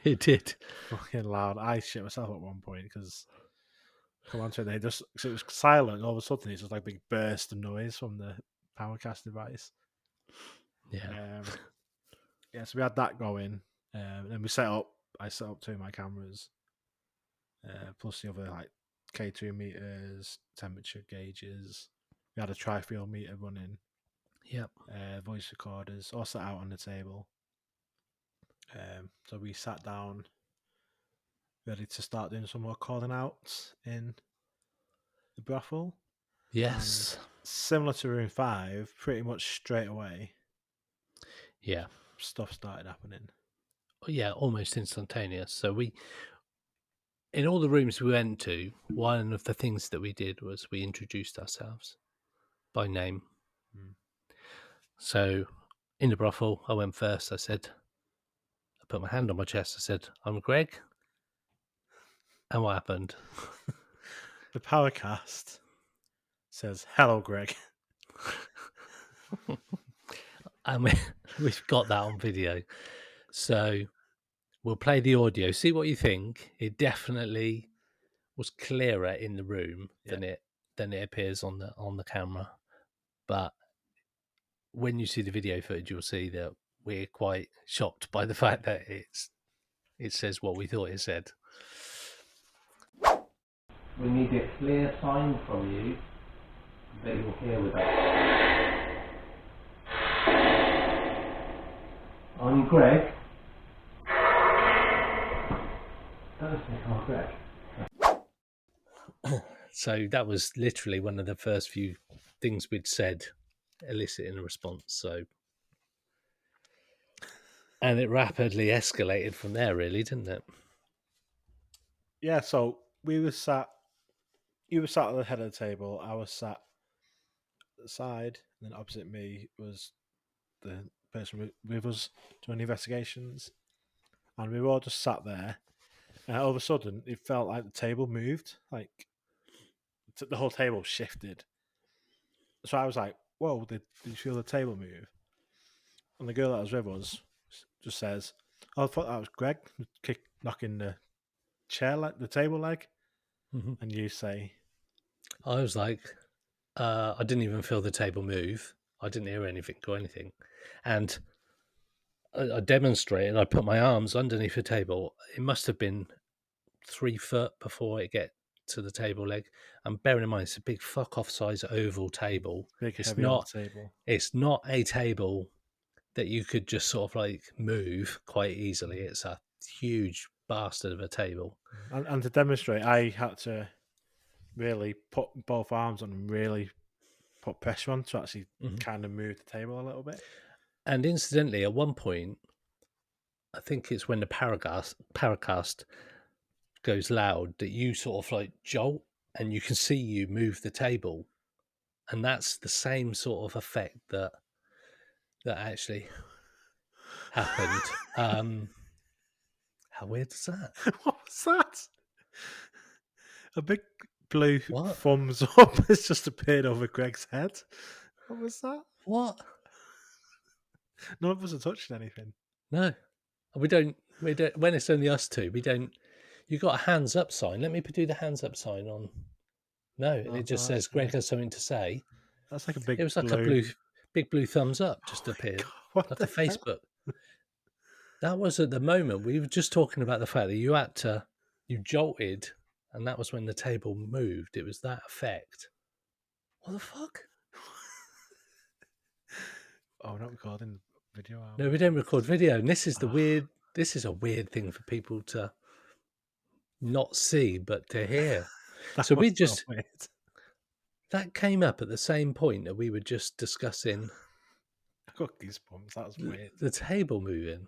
it did fucking loud. I shit myself at one point because come on to it. It was silent, and all of a sudden it's just like a big burst of noise from the PowerCast device. Yeah. So we had that going. Then I set up 2 of my cameras, plus the other like K2 meters, temperature gauges. We had a tri-field meter running. Yep. Voice recorders all set out on the table. So we sat down, ready to start doing some more calling outs in the brothel. Yes. And similar to room 5, pretty much straight away. Yeah. Stuff started happening. Yeah, almost instantaneous. So in all the rooms we went to, one of the things that we did was we introduced ourselves by name. So in the brothel, I went first. I put my hand on my chest. I said, "I'm Greg." And what happened? The Powercast says, "Hello, Greg." And we've got that on video. So we'll play the audio. See what you think. It definitely was clearer in the room than it appears on the camera. But when you see the video footage, you'll see that we're quite shocked by the fact that it says what we thought it said. We need a clear sign from you that you're here with us. I'm Greg. Don't say I'm Greg. So that was literally one of the first few things we'd said, eliciting a response. So, and it rapidly escalated from there, really, didn't it? Yeah. So you were sat at the head of the table. I was sat at the side, and then opposite me was the person with us doing the investigations, and we were all just sat there. And all of a sudden, it felt like the table moved, like the whole table shifted. So I was like, "Whoa! Did you feel the table move?" And the girl that was with us just says, "Oh, I thought that was Greg knocking the chair, like the table leg." Mm-hmm. And you say, I was like, I didn't even feel the table move. I didn't hear anything or anything. And I demonstrated, I put my arms underneath the table. It must have been 3 foot before it get to the table leg. And bearing in mind, it's a big fuck off size oval table. big, It's heavy not, table. It's not a table that you could just sort of like move quite easily. It's a huge bastard of a table. And to demonstrate, I had to really put both arms on and really put pressure on to actually kind of move the table a little bit. And incidentally, at one point, I think it's when the Paracast goes loud that you sort of like jolt and you can see you move the table. And that's the same sort of effect that actually happened. How weird is that? What was that? A big blue What? thumbs up has just appeared over Greg's head. What was that? What? None of us are touching anything. No, we don't. When it's only us two, we don't. You got a hands up sign. Let me do the hands up sign on. No, it just says Greg has something to say. That's like a big. It was like a big blue thumbs up just appeared, God, like a Facebook. That was at the moment we were just talking about the fact that you jolted, and that was when the table moved. It was that effect. What the fuck? Oh, we're not recording video. No, we don't record video, and this is the weird. This is a weird thing for people to not see, but to hear. So we just that came up at the same point that we were just discussing. I got goosebumps. That was weird. The table moving.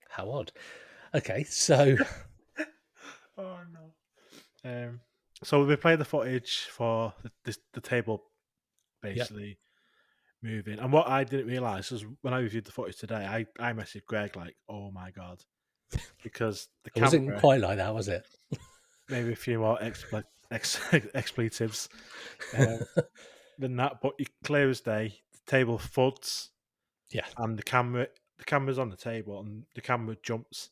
How odd. Okay, so. Oh no. So we played the footage for the table basically moving, and what I didn't realise was when I reviewed the footage today, I messaged Greg like, "Oh my god," because the camera wasn't quite like that, was it? Maybe a few more expletives than that, but clear as day, the table thuds. Yeah, and the camera's on the table, and the camera jumps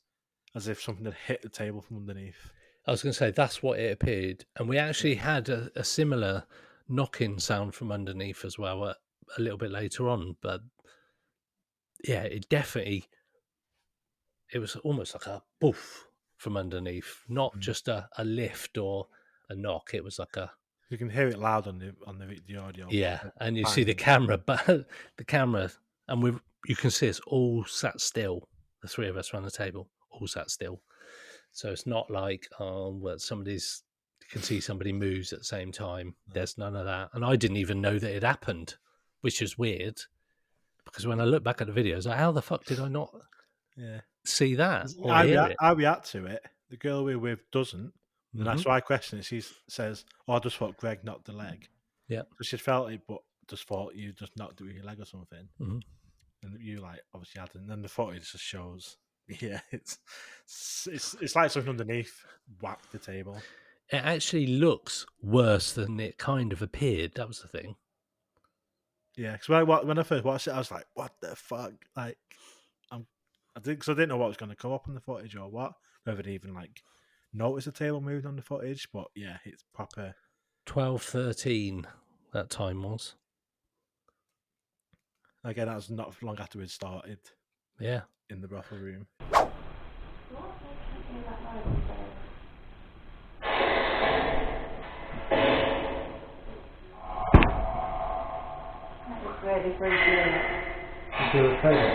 as if something had hit the table from underneath. I was going to say that's what it appeared, and we actually had a similar knocking sound from underneath as well a little bit later on. But yeah, it was almost like a poof from underneath, not just a lift or a knock. It was like a. You can hear it loud on the audio. Yeah, and you see the camera, but the camera, and you can see us all sat still. The three of us around the table, all sat still. So it's not like you can see somebody moves at the same time. No. There's none of that, and I didn't even know that it happened, which is weird because when I look back at the videos, like, how the fuck did I not see that or hear it? I react to it. The girl we're with doesn't. And that's why I question it. She says, "Oh, I just thought Greg knocked the leg." Yeah, so she felt it, but just thought you just knocked it with your leg or something, and you like obviously hadn't. And then the footage just shows, it's like something underneath whacked the table. It actually looks worse than it kind of appeared. That was the thing. Yeah, because when I first watched it, I was like, "What the fuck?" Like, I didn't know what was going to come up in the footage or what. Whether they even like noticed the table moved on the footage, but yeah, it's proper. 12:13. That time was. Again, that was not long after we'd started. Yeah. In the brothel room. Really freaky, isn't it? Did you do a table?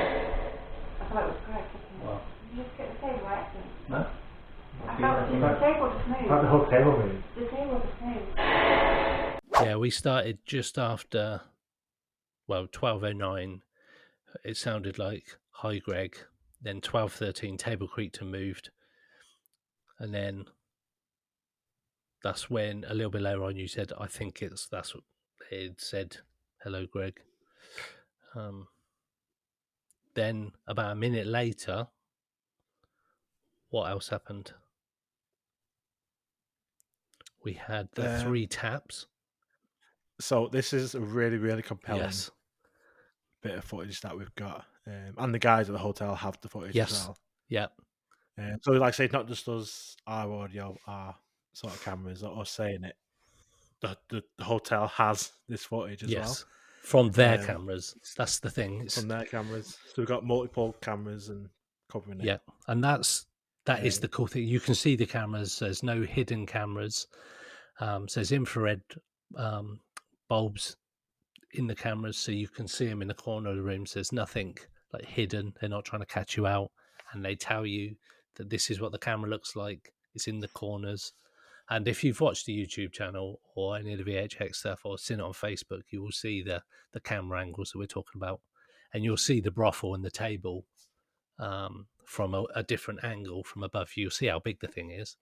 I thought it was great. What? Did you just get the table by accident? No? I felt the table just moved. The whole table moved. The table just moved. Yeah, we started just after, 12:09. It sounded like, "Hi, Greg." Then 12:13, table creaked and moved. And then that's when, a little bit later on, you said, "I think that's what it said. Hello, Greg." Then about a minute later, what else happened? We had the 3 taps. So this is a really, really compelling bit of footage that we've got. And the guys at the hotel have the footage as well. Yeah. So like I say, not just us, our audio, our sort of cameras, or us saying it. The hotel has this footage as well. From their cameras. That's the thing. From their cameras. So we've got multiple cameras and covering it. Yeah, and that is the cool thing. You can see the cameras. There's no hidden cameras. There's infrared bulbs in the cameras, so you can see them in the corner of the room. So there's nothing like hidden. They're not trying to catch you out, and they tell you that this is what the camera looks like. It's in the corners. And if you've watched the YouTube channel or any of the VHX stuff or seen it on Facebook, you will see the camera angles that we're talking about. And you'll see the brothel and the table from a different angle from above. You'll see how big the thing is.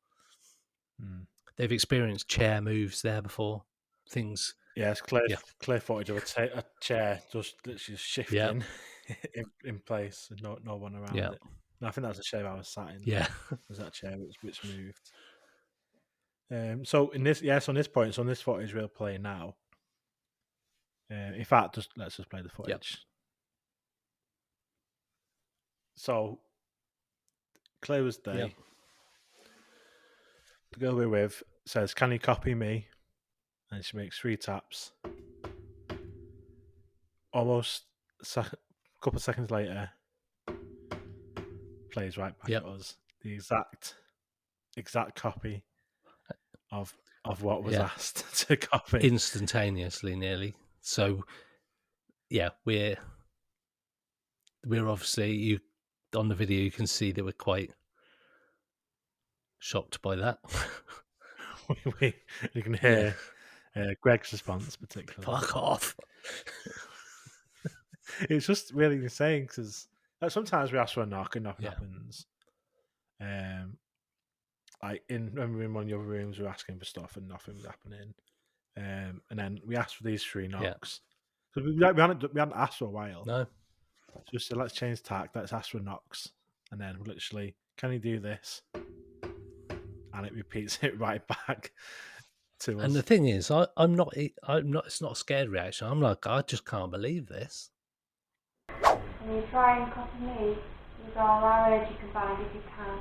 They've experienced chair moves there before. Things. Yeah, it's clear footage of a chair just literally shifting in place and no one around it. And I think that's the chair I was sat in. Yeah. Was that chair which moved. So on this point, so on this footage we'll play now. In fact, let's just play the footage. Yep. So clear as day. Yep. The girl we're with says, "Can you copy me?" And she makes 3 taps. Almost a couple of seconds later, plays right back at us. The exact copy of what was asked to copy instantaneously, nearly. So, yeah, we're obviously on the video. You can see that we're quite shocked by that. You can hear Greg's response, particularly. Fuck off! It's just really insane because sometimes we ask for a knock and nothing happens. Like remember in one of your rooms, we were asking for stuff and nothing was happening. And then we asked for these 3 knocks because we hadn't asked for a while. No, so we said, let's change tack. Let's ask for knocks, and then literally, can you do this? And it repeats it right back to us. And the thing is, I'm not. It's not a scared reaction. I'm like, I just can't believe this. Can you try and copy me with all our words you can find if you can?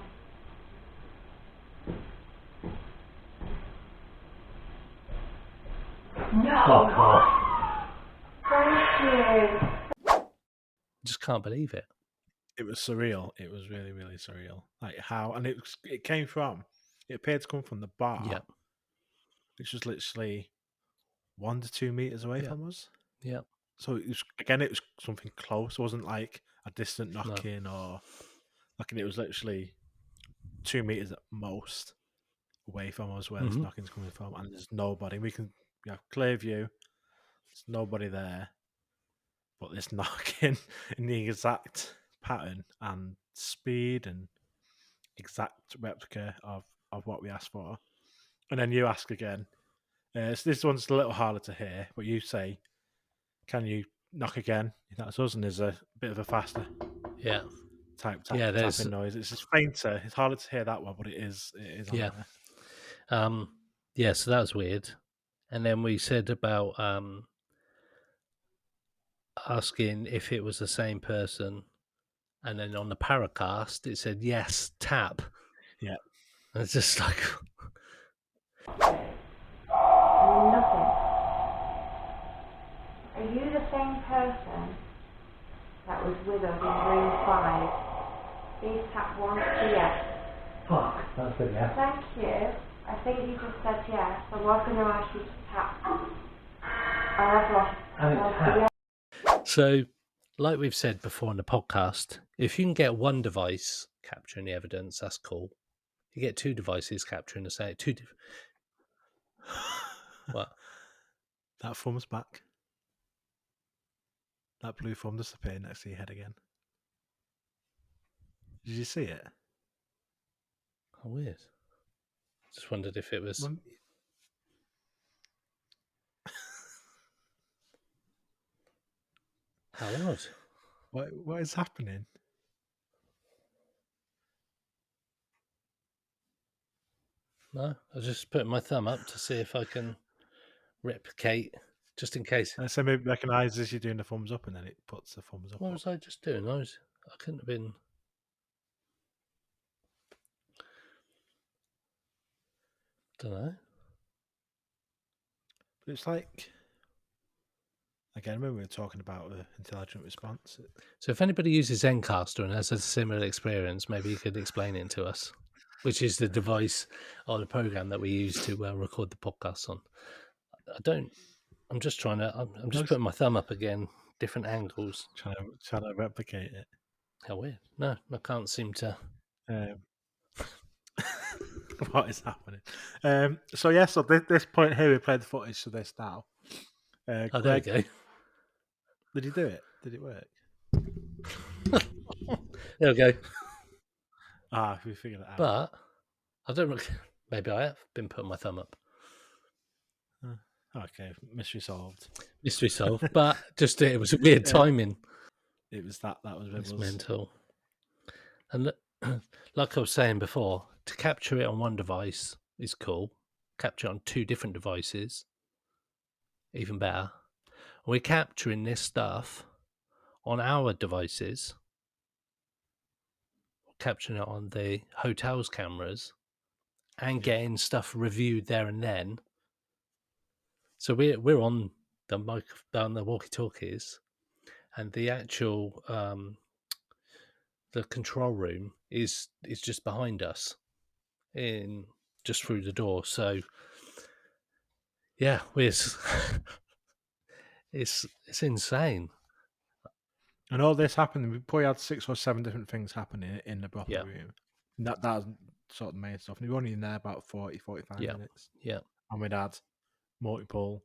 No. Thank you. Just can't believe it. It was surreal. It was really, really surreal. Like how, and it appeared to come from the bar. Yeah. Which was literally 1 to 2 meters away from us. Yeah. So it was something close. It wasn't like a distant knocking or like, it was literally 2 meters at most away from us where this knocking's coming from, and there's nobody. We have clear view. There's nobody there, but this knocking in the exact pattern and speed and exact replica of what we asked for. And then you ask again. So this one's a little harder to hear, but you say, can you knock again? That's us, and there's a bit of a faster tapping noise. It's just fainter. It's harder to hear that one, but it is on there. So that was weird. And then we said about asking if it was the same person, and then on the Paracast it said yes, tap. Yeah. And it's just like nothing. Are you the same person that was with us in room 5? Please tap once for yes. Fuck, that's good, yeah. Thank you. I think you just said yes. I was going to ask you to tap. So, like we've said before in the podcast, if you can get one device capturing the evidence, that's cool. You get 2 devices capturing the same. What? That thumb's back. That blue thumb just appeared next to your head again. Did you see it? Oh, weird. Just wondered if it was. How odd. What is happening? No, I was just putting my thumb up to see if I can replicate, just in case. So maybe it recognises you doing the thumbs up, and then it puts the thumbs up. What was I just doing? I couldn't have been. Don't know. But it's like, again, when we were talking about the intelligent response. So if anybody uses Zencaster and has a similar experience, maybe you could explain it to us, which is the device or the program that we use to record the podcast on. I'm just trying to. I'm just putting my thumb up again, different angles, trying to replicate it. How weird! No, I can't seem to. What is happening? So this point here, we played the footage for this now. There we go. Did you do it? Did it work? There we go. We figured it out. But I don't. Maybe I have been putting my thumb up. Okay, mystery solved. Mystery solved. But just it was a weird timing. It was that was it's mental. And like I was saying before, to capture it on one device is cool. Capture it on 2 different devices, even better. We're capturing this stuff on our devices. We're capturing it on the hotel's cameras and getting stuff reviewed there and then. So we're on the mic, on the walkie-talkies, and the actual the control room is just behind us, just through the door. So yeah, it's insane. And all this happened. We probably had 6 or 7 different things happening in the Brothel room. That's sort of the main stuff. And we were only in there about 40-45 minutes. Yeah, and we'd had multiple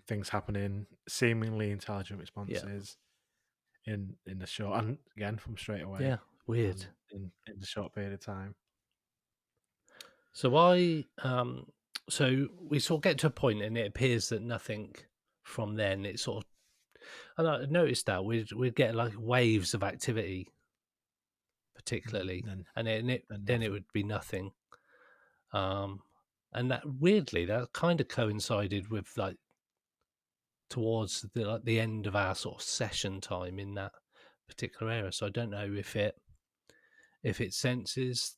things happening, seemingly intelligent responses in the show, and again from straight away. Yeah, weird in the short period of time. So so we sort of get to a point, and it appears that nothing from then. It sort of, and I noticed that we'd get like waves of activity, particularly, and then it would be nothing. And that weirdly, that kind of coincided with like towards the end of our sort of session time in that particular area. So I don't know if it senses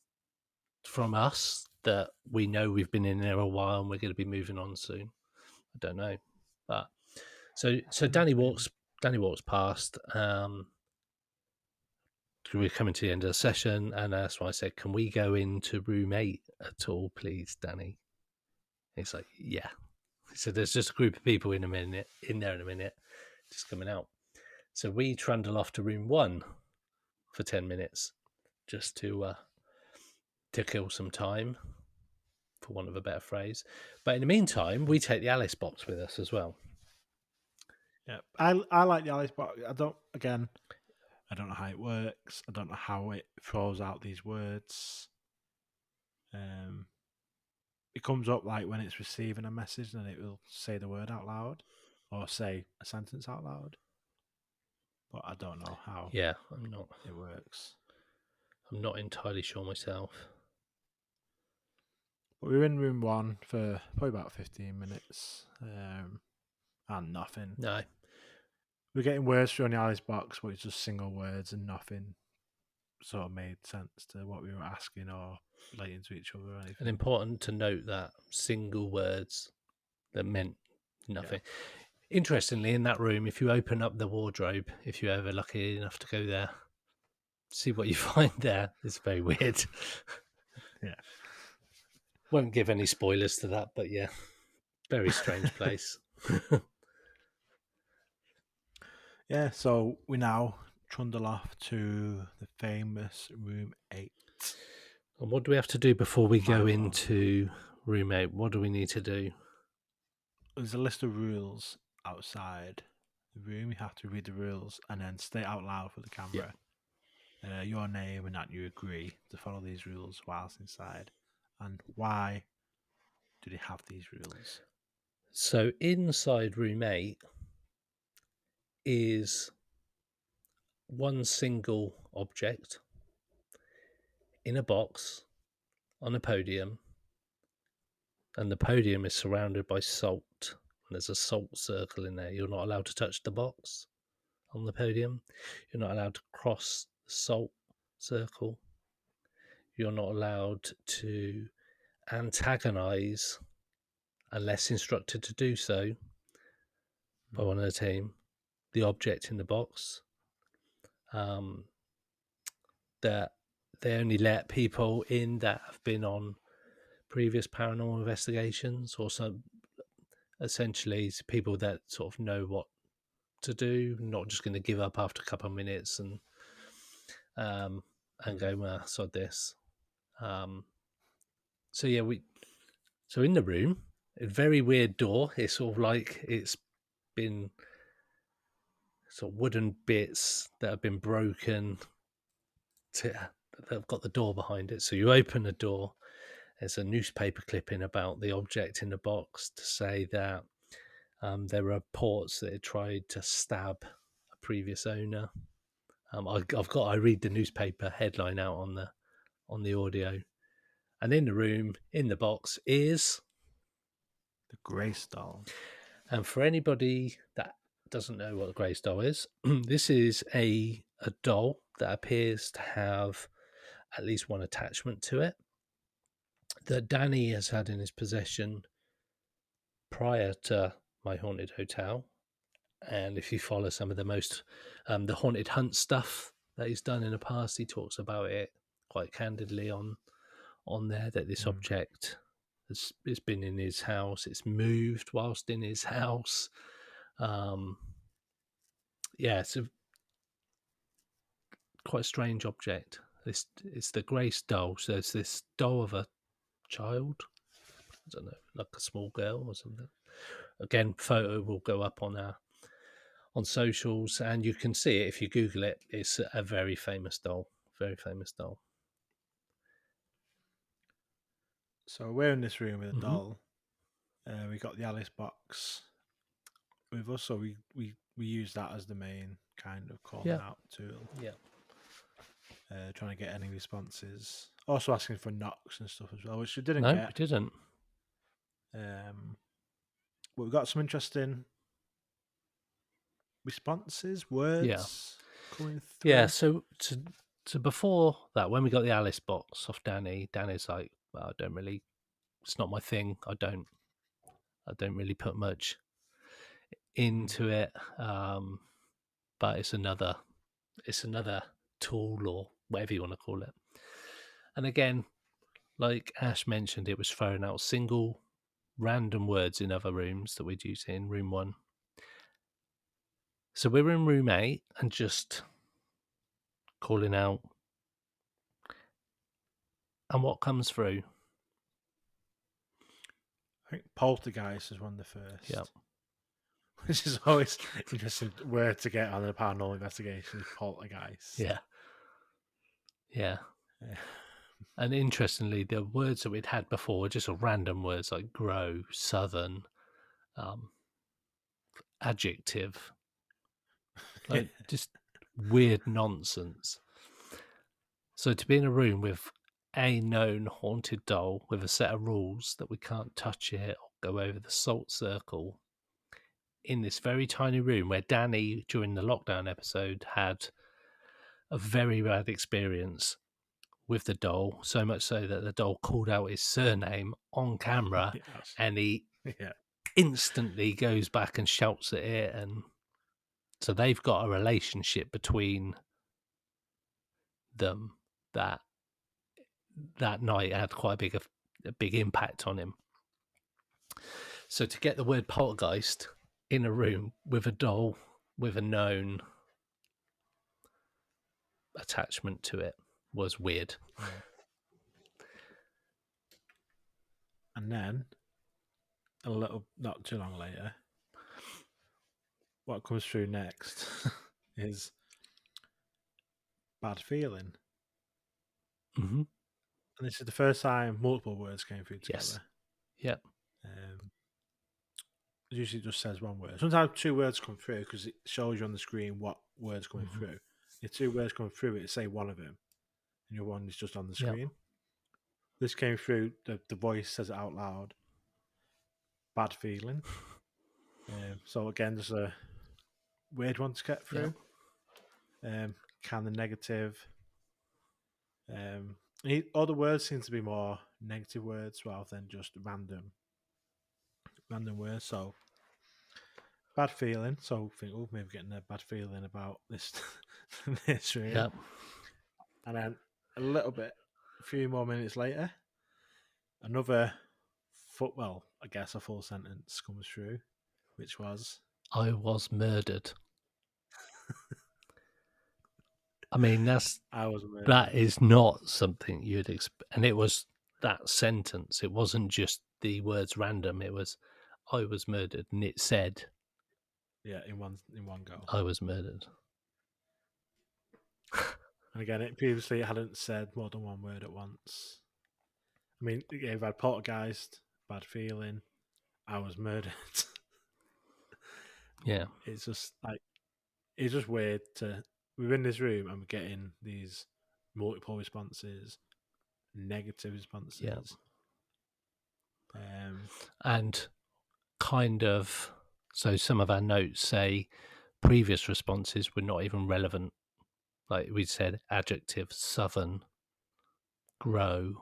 from us that we know we've been in there a while and we're going to be moving on soon. I don't know, but so Danny walks past. We're coming to the end of the session, and that's why I said, "Can we go into room 8 at all, please, Danny?" He's like, "Yeah." He said, "There's just a group of people in there in a minute, just coming out." So we trundle off to room 1 for 10 minutes, just to kill some time, for want of a better phrase. But in the meantime, we take the Alice box with us as well. Yeah, I like the Alice box. I don't know how it works. I don't know how it throws out these words. It comes up like when it's receiving a message, and it will say the word out loud, or say a sentence out loud. But I don't know how. Yeah, it works. I'm not entirely sure myself. But we were in room 1 for probably about 15 minutes, and nothing. No. We're getting words through on the Alice box, but it's just single words and nothing sort of made sense to what we were asking or relating to each other or anything. And important to note that single words that meant nothing. Yeah. Interestingly, in that room, if you open up the wardrobe, if you're ever lucky enough to go there, see what you find there. It's very weird. Yeah. Won't give any spoilers to that, but yeah, very strange place. Yeah, so we now trundle off to the famous room 8. And what do we have to do before we go into room 8? What do we need to do? There's a list of rules outside the room. You have to read the rules and then state out loud for the camera your name and that you agree to follow these rules whilst inside. And why do they have these rules? So inside room 8 is one single object in a box on a podium, and the podium is surrounded by salt. There's a salt circle in there. You're not allowed to touch the box on the podium. You're not allowed to cross the salt circle. You're not allowed to antagonize, unless instructed to do so by one of the team, the object in the box. That they only let people in that have been on previous paranormal investigations, or some, essentially people that sort of know what to do, not just going to give up after a couple of minutes and go, well, sod this. So in the room, a very weird door. It's sort of like it's been sort of wooden bits that have been broken that have got the door behind it. So you open the door. There's a newspaper clipping about the object in the box to say that there are reports that it tried to stab a previous owner. I read the newspaper headline out on the audio, and in the room, in the box, is the Grace doll. And for anybody that doesn't know what the Grace doll is, this is a doll that appears to have at least one attachment to it that Danny has had in his possession prior to My Haunted Hotel. And if you follow some of the the haunted hunt stuff that he's done in the past, he talks about it quite candidly on there, that this object it's been in his house. It's moved whilst in his house. It's quite a strange object. It's the Grace doll. So it's this doll of a child. I don't know, like a small girl or something. Again, photo will go up on socials, and you can see it if you Google it. It's a very famous doll. Very famous doll. So we're in this room with a doll. We got the Alice box with us, so we use that as the main kind of calling out tool. Yeah. Trying to get any responses. Also asking for knocks and stuff as well, which we didn't get. No, we didn't. But we got some interesting responses, words coming through. Yeah, so before that, when we got the Alice box off Danny's like, well, I don't really, it's not my thing. I don't really put much into it. But it's another tool, or whatever you want to call it. And again, like Ash mentioned, it was throwing out single random words in other rooms that we'd use in room 1. So we're in room 8 and just calling out. And what comes through? I think poltergeist is one of the first. Yeah. Which is always interesting word to get on a paranormal investigation, poltergeist. Yeah. And interestingly, the words that we'd had before were just random words like grow, southern, adjective, like just weird nonsense. So to be in a room with a known haunted doll with a set of rules that we can't touch it or go over the salt circle in this very tiny room where Danny, during the lockdown episode, had a very bad experience with the doll, so much so that the doll called out his surname on camera, and he instantly goes back and shouts at it, and so they've got a relationship between them that night had quite a big impact on him. So to get the word poltergeist in a room with a doll with a known attachment to it was weird. And then, not too long later, what comes through next is bad feeling. Mm-hmm. And this is the first time multiple words came through together. Yes. Yep. It usually just says one word. Sometimes two words come through because it shows you on the screen what words coming through. If two words come through, it say one of them, and your one is just on the screen. Yep. This came through. The voice says it out loud. Bad feeling. So again, there's a weird one to get through. Yep. Kind of negative. All the words seem to be more negative words rather than just random words. So bad feeling. So think, maybe getting a bad feeling about this room. Yep. And then a few more minutes later, another a full sentence comes through, which was, I was murdered. I mean, that is not something you'd expect. And it was that sentence. It wasn't just the words random. It was, I was murdered. And it said, in one go, I was murdered. And again, previously it hadn't said more than one word at once. I mean, you've had poltergeist, bad feeling, I was murdered. Yeah. It's just weird we're in this room and we're getting these multiple responses, negative responses. Yeah. And kind of, so some of our notes say previous responses were not even relevant. Like we said, adjective, southern, grow,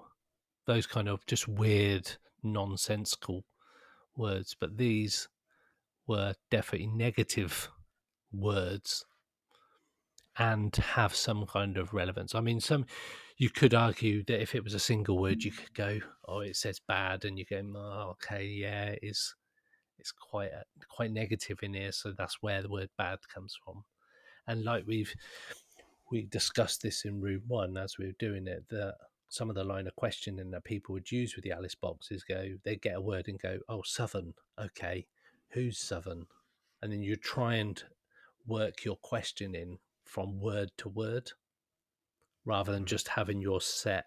those kind of just weird, nonsensical words. But these were definitely negative words and have some kind of relevance. I mean, you could argue that if it was a single word, you could go, oh, it says bad, and you go, oh, okay, yeah, it's quite negative in here, so that's where the word bad comes from. And like we discussed this in room one as we were doing it, that some of the line of questioning that people would use with the Alice boxes they get a word and go, oh, southern, okay, who's southern? And then you try and work your question in from word to word rather than just having your set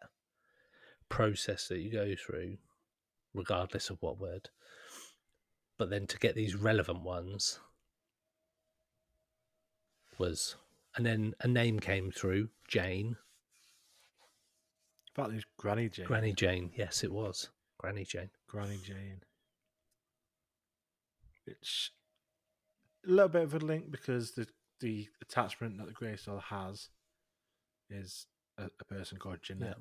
process that you go through regardless of what word. But then to get these relevant ones was, and then a name came through, Jane. In fact, it was Granny Jane. Granny Jane, yes, it was Granny Jane. Granny Jane. It's a little bit of a link because the attachment that the Grace doll has is a person called Jeanette.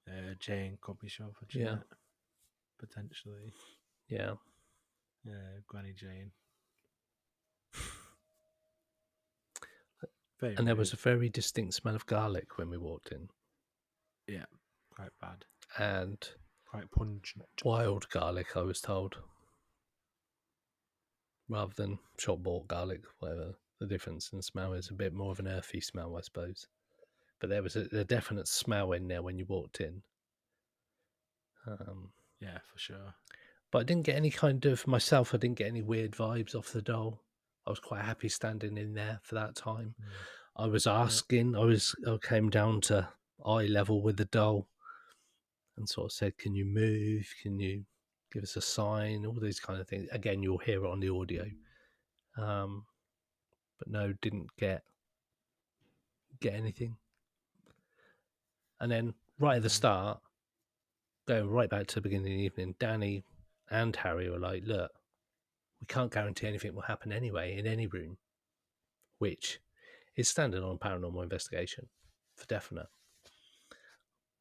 Yeah. Jane could be short for Jeanette, potentially. Yeah. Granny Jane. And there was a very distinct smell of garlic when we walked in. Yeah, quite bad. And quite pungent. Wild garlic, I was told. Rather than shop-bought garlic, whatever the difference in smell is. A bit more of an earthy smell, I suppose. But there was a definite smell in there when you walked in. Yeah, for sure. But I didn't get any kind of, myself, I didn't get any weird vibes off the doll. I was quite happy standing in there for that time. I was asking, I came down to eye level with the doll and sort of said, can you move? Can you give us a sign? All these kind of things. Again, you'll hear it on the audio. but no, didn't get anything. And then right at the start, going right back to the beginning of the evening, Danny and Harry were like, look, we can't guarantee anything will happen anyway in any room, which is standard on paranormal investigation for definite.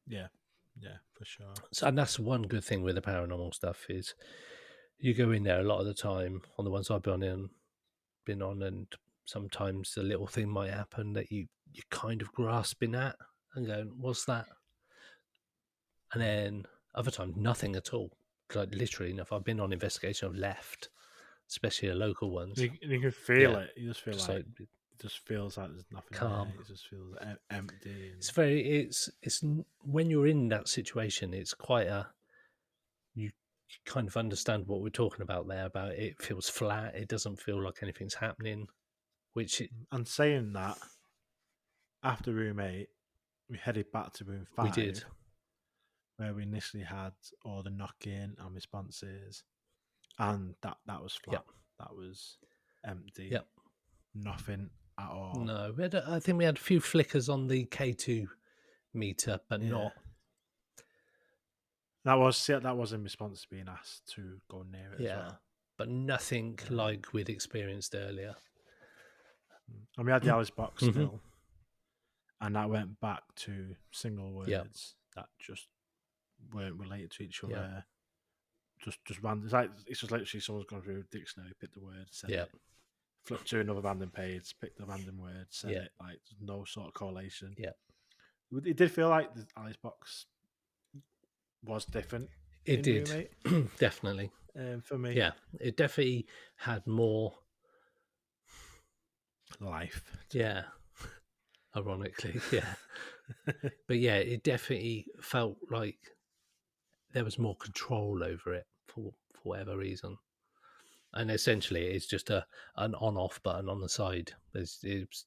Yeah, for sure. So, and that's one good thing with the paranormal stuff is you go in there a lot of the time on the ones I've been on, and sometimes a little thing might happen that you're kind of grasping at and going, what's that? And then other times, nothing at all. Like literally, if I've been on investigation, I've left, especially the local ones. You can feel it. You just feel just like it just feels like there's nothing calm. there. It just feels empty. It's when you're in that situation, it's quite you kind of understand what we're talking about there. About it feels flat. It doesn't feel like anything's happening. And saying that, after room 8, we headed back to room 5. We did. Where we initially had all the knocking and responses, and that was flat. Yep. That was empty. Yep. Nothing at all. No, I think we had a few flickers on the K2 meter, but not. That was in response to being asked to go near it as well. But nothing like we'd experienced earlier. And we had the Alice box still, and that went back to single words that just weren't related to each other. Just random. It's just literally someone's gone through a dictionary, picked the word, said it, flipped to another random page, picked the random word, said it. Like no sort of correlation. Yeah, it did feel like the Alice box was different. It did definitely for me. Yeah, it definitely had more life. Yeah, ironically, yeah. But yeah, it definitely felt like there was more control over it for whatever reason. And essentially, it's just an on-off button on the side. It's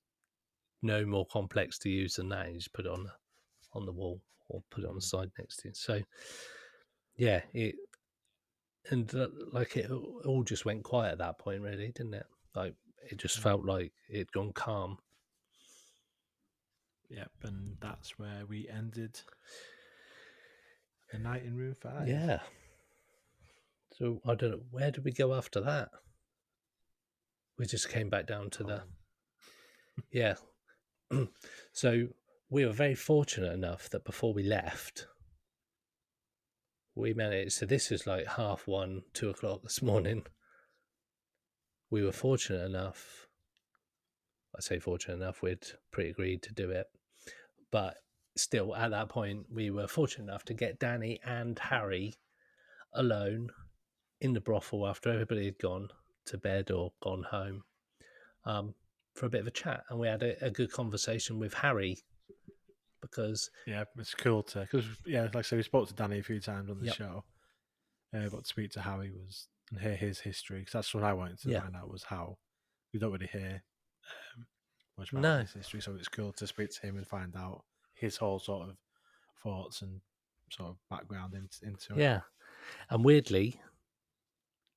no more complex to use than that. You just put it on the wall or put it on the side next to you. So, yeah, it all just went quiet at that point, really, didn't it? Like it just felt like it'd gone calm. Yep, and that's where we ended the night in room 5. Yeah. So I don't know, where did we go after that? We just came back down to yeah. So we were very fortunate enough that before we left, we managed. So this is like 1:30, 2:00 this morning. We were fortunate enough. I say fortunate enough. We'd pre-agreed to do it, but still, at that point, we were fortunate enough to get Danny and Harry alone in the brothel after everybody had gone to bed or gone home for a bit of a chat, and we had a good conversation with Harry because it's cool because like I said, we spoke to Danny a few times on the show, but to speak to Harry and hear his history, because that's what I wanted to find out, was how we don't really hear much about his history, so it's cool to speak to him and find out his whole sort of thoughts and sort of background into it. Yeah, and weirdly,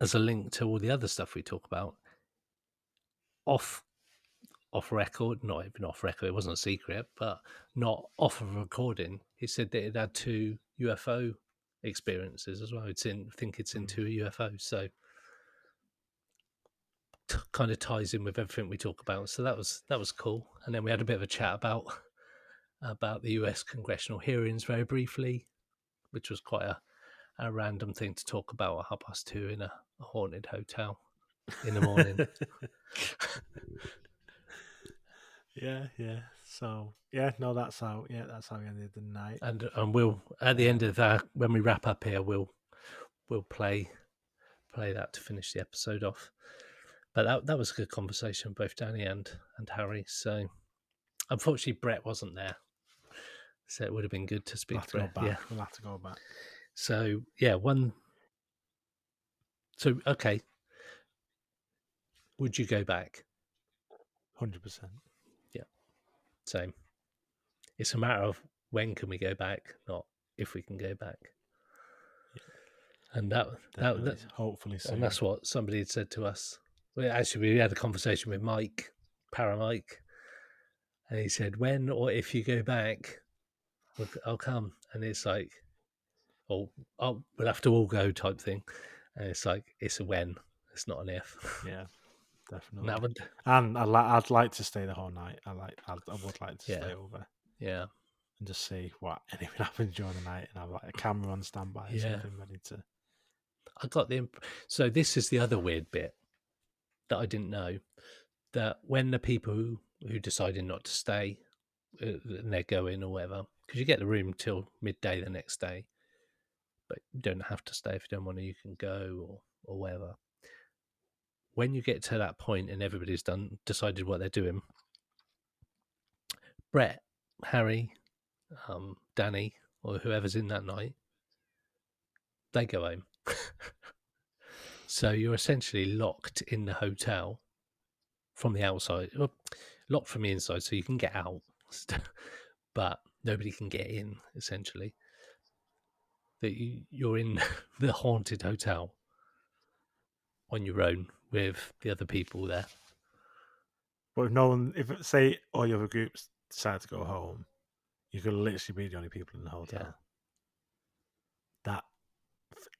as a link to all the other stuff we talk about, off record, not even off record, it wasn't a secret, but not off of recording, he said that it had 2 UFO experiences as well. I think it's in 2 UFOs, so kind of ties in with everything we talk about. So that was cool. And then we had a bit of a chat about the US congressional hearings very briefly, which was quite a random thing to talk about at 2:30 in a haunted hotel in the morning. Yeah. So that's how we ended the night. And we'll at the end of that, when we wrap up here, we'll play that to finish the episode off. But that was a good conversation, both Danny and Harry. So unfortunately, Brett wasn't there, so it would have been good to speak to Brett. Yeah, we'll have to go back. So So okay, would you go back? 100%. Yeah, same. It's a matter of when can we go back, not if we can go back. Yeah. And that hopefully soon. And that's what somebody had said to us. Actually, we had a conversation with Mike, Mike, and he said, when or if you go back, I'll come. And it's like, we'll have to all go type thing. And it's like, it's a when, it's not an if. Yeah, definitely. And, and I'd like to stay the whole night. I would like to stay over. Yeah. And just see what anything happens during the night, and have like a camera on standby or something ready to. I got so this is the other weird bit that I didn't know, that when the people who decided not to stay, and they're going or whatever, because you get the room till midday the next day, but you don't have to stay if you don't want to. You can go or whatever. When you get to that point and everybody's decided what they're doing, Brett, Harry, Danny, or whoever's in that night, they go home. So you're essentially locked in the hotel from the outside, well, locked from the inside, so you can get out, but nobody can get in, essentially. That you're in the haunted hotel on your own with the other people there. But if no one, if say all your other groups decide to go home, you could literally be the only people in the hotel. Yeah. That,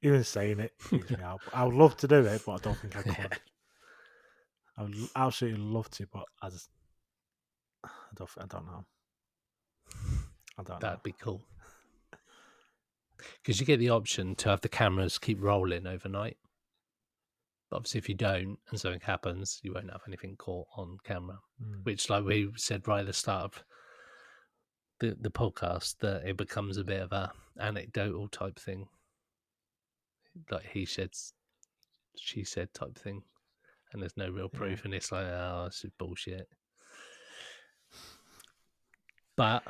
even saying it freaks me out. I would love to do it, but I don't think I could. I would absolutely love to, but I don't know. That'd be cool. Because you get the option to have the cameras keep rolling overnight. But obviously, if you don't and something happens, you won't have anything caught on camera. Which, like we said right at the start of the podcast, that it becomes a bit of a anecdotal type thing. Like he said, she said type thing. And there's no real proof. And it's like, oh, this is bullshit. But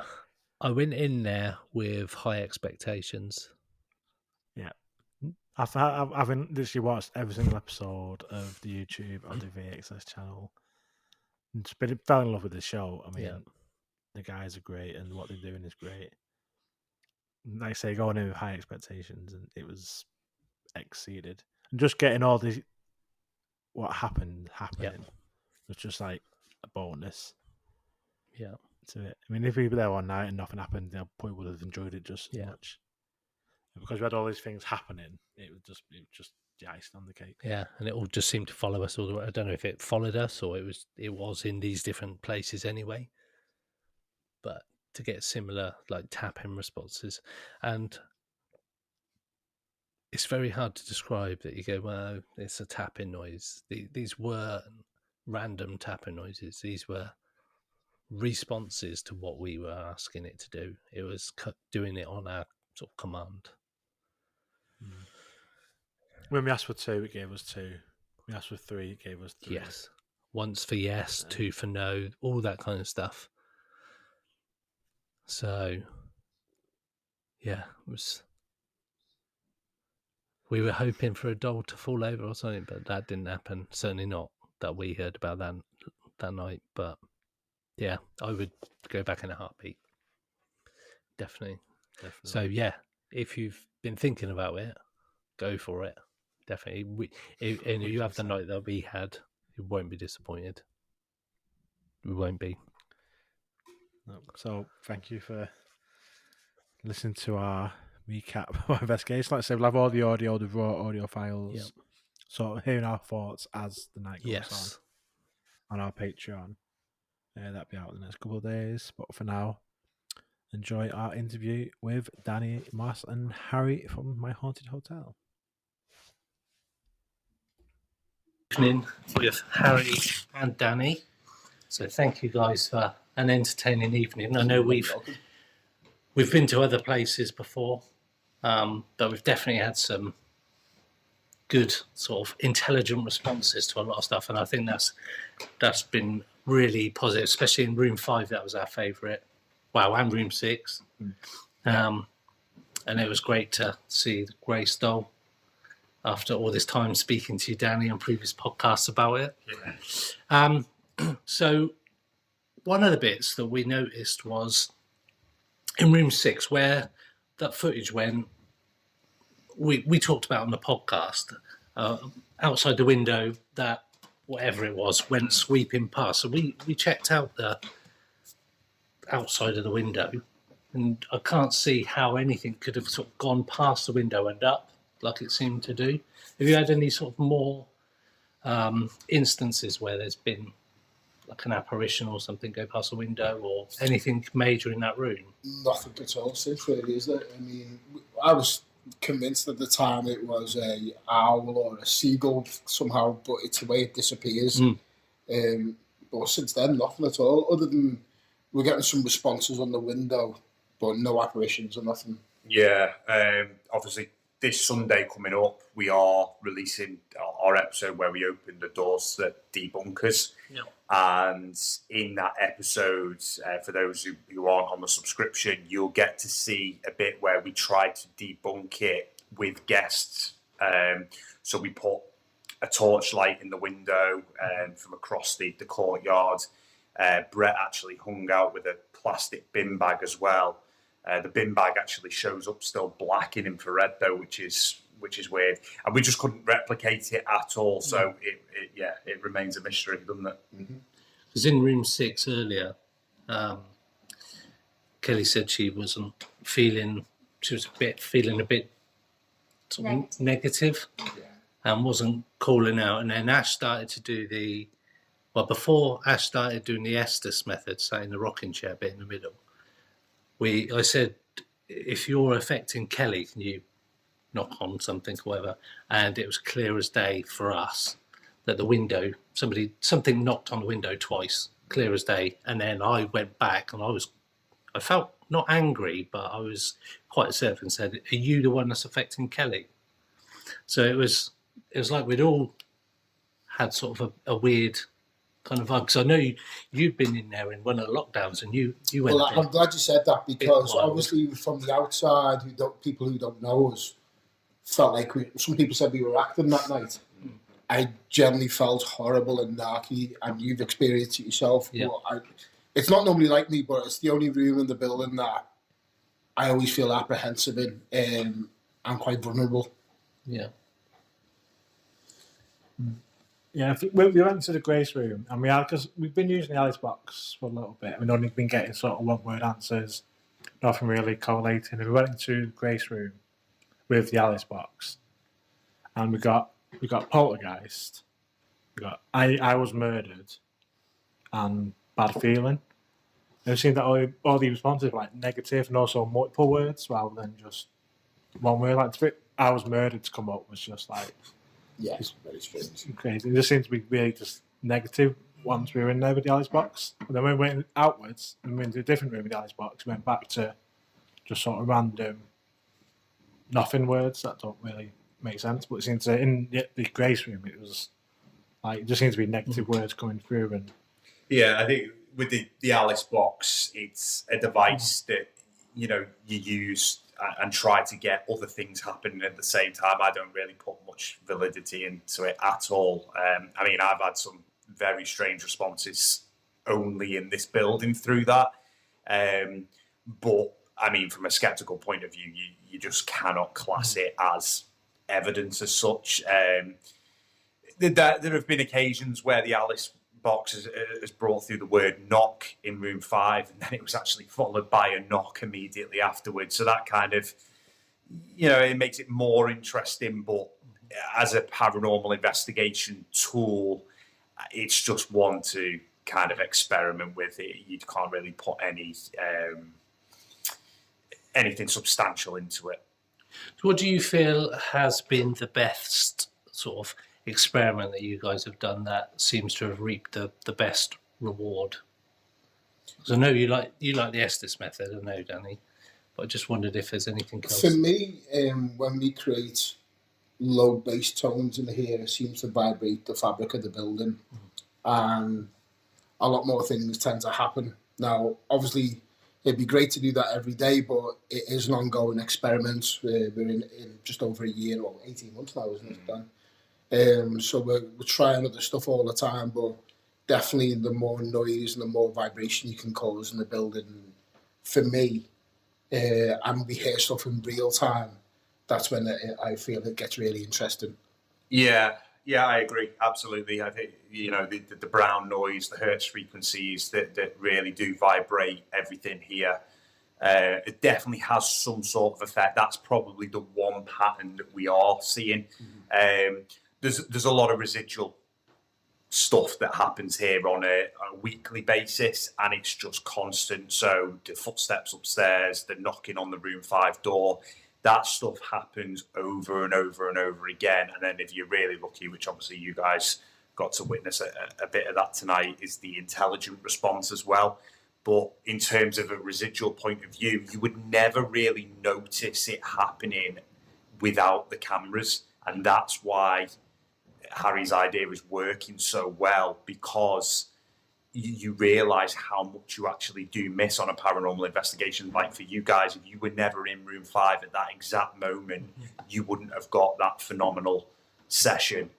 I went in there with high expectations. Yeah. I've literally watched every single episode of the YouTube or the VXS channel. And fell in love with the show. I mean, the guys are great and what they're doing is great. Like I say, going in with high expectations, and it was exceeded. And just getting all the what happening was just like a bonus. Yeah. To it. I mean, if we were there one night and nothing happened, they probably would have enjoyed it just as much. Because we had all these things happening, it was just the icing on the cake. Yeah, and it all just seemed to follow us all the way. I don't know if it followed us or it was in these different places anyway. But to get similar like tapping responses, and it's very hard to describe that you go, well, it's a tapping noise. These weren't random tapping noises. These were responses to what we were asking it to do. It was doing it on our sort of command. When we asked for 2, it gave us 2. We asked for 3, it gave us 3. Yes. Once for yes, 2 for no, all that kind of stuff. So, yeah, it was. We were hoping for a doll to fall over or something, but that didn't happen. Certainly not that we heard about that night. But yeah, I would go back in a heartbeat. Definitely. So yeah, if you've been thinking about it, go for it. Definitely. And you have the night that we had, you won't be disappointed. We won't be. So thank you for listening to our recap of our investigation. Like I said, we'll have all the audio, the raw audio files. So hearing our thoughts as the night goes on our Patreon. That'll be out in the next couple of days. But for now, enjoy our interview with Danny, Moss, and Harry from My Haunted Hotel. Evening with Harry and Danny. So thank you guys for an entertaining evening. I know we've been to other places before, but we've definitely had some good sort of intelligent responses to a lot of stuff, and I think that's been really positive, especially in room 5. That was our favourite. Wow, and room 6. And it was great to see the Grace doll after all this time speaking to you, Danny, on previous podcasts about it. So one of the bits that we noticed was in room 6, where that footage went, we talked about on the podcast, outside the window, that whatever it was went sweeping past. So we checked out the outside of the window, and I can't see how anything could have sort of gone past the window and up like it seemed to do. Have you had any sort of more instances where there's been like an apparition or something go past the window or anything major in that room? Nothing at all, since really, is there? I mean, I was convinced at the time it was a owl or a seagull somehow, but it's the way it disappears. But since then, nothing at all, other than we're getting some responses on the window, but no apparitions or nothing. Yeah, obviously this Sunday coming up, we are releasing our episode where we open the doors to the debunkers. Yeah. And in that episode, for those who aren't on the subscription, you'll get to see a bit where we try to debunk it with guests. So we put a torchlight in the window from across the courtyard. Brett actually hung out with a plastic bin bag as well. The bin bag actually shows up still black in infrared though, which is weird, and we just couldn't replicate it at all. So it remains a mystery, doesn't it? Because in room 6 earlier, Kelly said she wasn't feeling. She was feeling a bit sort of negative, and wasn't calling out. And then Ash started to do before Ash started doing the Estes method, sat in the rocking chair bit in the middle. I said, if you're affecting Kelly, can you knock on something or whatever? And it was clear as day for us that the window, something knocked on the window twice, clear as day. And then I went back and I felt not angry, but I was quite certain and said, are you the one that's affecting Kelly? So it was like we'd all had sort of a weird kind of vibe, because I know you've been in there in one of the lockdowns, and you went. Well, I'm glad you said that, because obviously from the outside, people who don't know us felt like some people said we were acting that night. I generally felt horrible and narky, and you've experienced it yourself. Yeah. It's not normally like me, but it's the only room in the building that I always feel apprehensive in. I'm quite vulnerable. Yeah. Yeah, we went to the Grace room, and because we've been using the Alice box for a little bit, and we've only been getting sort of one-word answers, nothing really correlating. And we went into the Grace room with the Alice box, and we got poltergeist, we got I was murdered, and bad feeling. And it seemed that all the responses were like negative and also multiple words rather than just one word. Like I was murdered to come up was just like. Yeah, it's very strange. Crazy. It just seemed to be really just negative once we were in there with the Alice box. And then when we went outwards and we went to a different room with the Alice box, we went back to just sort of random nothing words that don't really make sense. But it seemed to, in the Grace room, it was like, it just seemed to be negative words coming through. And yeah, I think with the Alice box, it's a device that, you use and try to get other things happening at the same time. I don't really put much validity into it at all. I mean, I've had some very strange responses only in this building through that. But, I mean, from a sceptical point of view, you just cannot class it as evidence as such. There have been occasions where the Alice box has brought through the word knock in room 5, and then it was actually followed by a knock immediately afterwards. So that kind of, it makes it more interesting. But as a paranormal investigation tool, it's just one to kind of experiment with it. You can't really put anything substantial into it. What do you feel has been the best sort of experiment that you guys have done that seems to have reaped the best reward? Because I know you like the Estes method, I know, Danny, but I just wondered if there's anything else. For me, when we create low bass tones in here, it seems to vibrate the fabric of the building, and a lot more things tend to happen. Now, obviously, it'd be great to do that every day, but it is an ongoing experiment. We're in just over a year, or 18 months now, isn't it, Dan? So we're trying other stuff all the time, but definitely the more noise and the more vibration you can cause in the building, for me, and we hear stuff in real time, that's when I feel it gets really interesting. Yeah, Yeah, I agree. Absolutely. I think, the brown noise, the hertz frequencies that really do vibrate everything here. It definitely has some sort of effect. That's probably the one pattern that we are seeing. There's a lot of residual stuff that happens here on a weekly basis, and it's just constant. So the footsteps upstairs, the knocking on the room 5 door, that stuff happens over and over and over again. And then if you're really lucky, which obviously you guys got to witness a bit of that tonight, is the intelligent response as well. But in terms of a residual point of view, you would never really notice it happening without the cameras. And that's why Harry's idea is working so well, because you realise how much you actually do miss on a paranormal investigation. Like for you guys, if you were never in room 5 at that exact moment, you wouldn't have got that phenomenal session.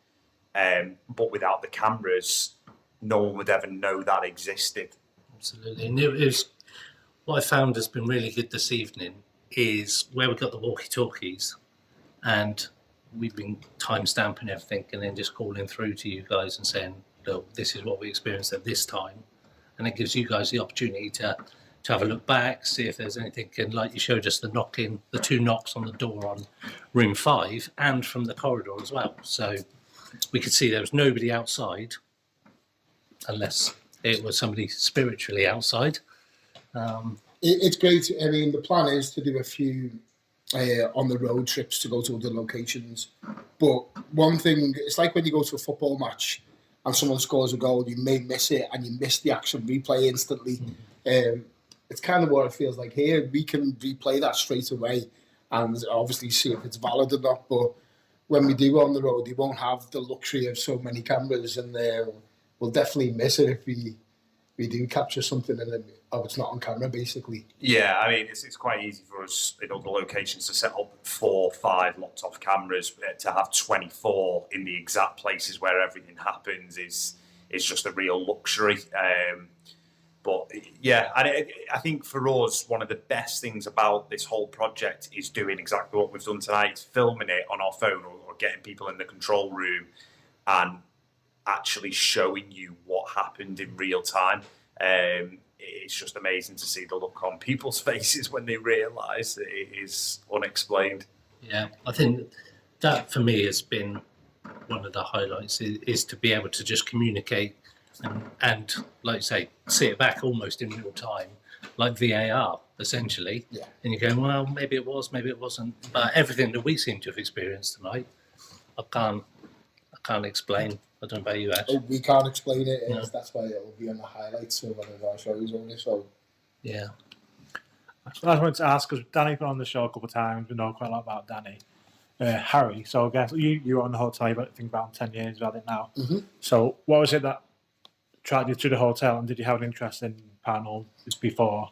But without the cameras, no one would ever know that existed. Absolutely. And it was, what I found has been really good this evening is where we got the walkie-talkies, and we've been time stamping everything and then just calling through to you guys and saying, look, this is what we experienced at this time. And it gives you guys the opportunity to have a look back, see if there's anything. And like you showed us the 2 knocks on the door on room 5 and from the corridor as well. So we could see there was nobody outside, unless it was somebody spiritually outside. It's great. I mean, the plan is to do a few on the road trips to go to other locations. But one thing, it's like when you go to a football match and someone scores a goal, you may miss it and you miss the action replay instantly. It's kind of what it feels like here. We can replay that straight away and obviously see if it's valid or not. But when we do on the road, you won't have the luxury of so many cameras, and we'll definitely miss it if we do capture something and it's not on camera, basically. Yeah, I mean, it's quite easy for us in other locations to set up 4 or 5 locked off cameras. To have 24 in the exact places where everything happens is just a real luxury. But yeah, and I think for us, one of the best things about this whole project is doing exactly what we've done tonight, filming it on our phone or getting people in the control room and actually showing you what happened in real time. It's just amazing to see the look on people's faces when they realise that it is unexplained. Yeah, I think that for me has been one of the highlights, is to be able to just communicate and like you say, see it back almost in real time, like VAR, essentially. Yeah. And you go, well, maybe it was, maybe it wasn't. But everything that we seem to have experienced tonight, I can't explain. I don't know about you, Ash. Oh, we can't explain it. No. That's why it will be on the highlights of one of our shows only. So yeah. I wanted to ask, because Danny's been on the show a couple of times. We know quite a lot about Danny. Harry, so I guess you were on the hotel, I think about 10 years about it now. Mm-hmm. So what was it that attracted you to the hotel, and did you have an interest in paranormal before?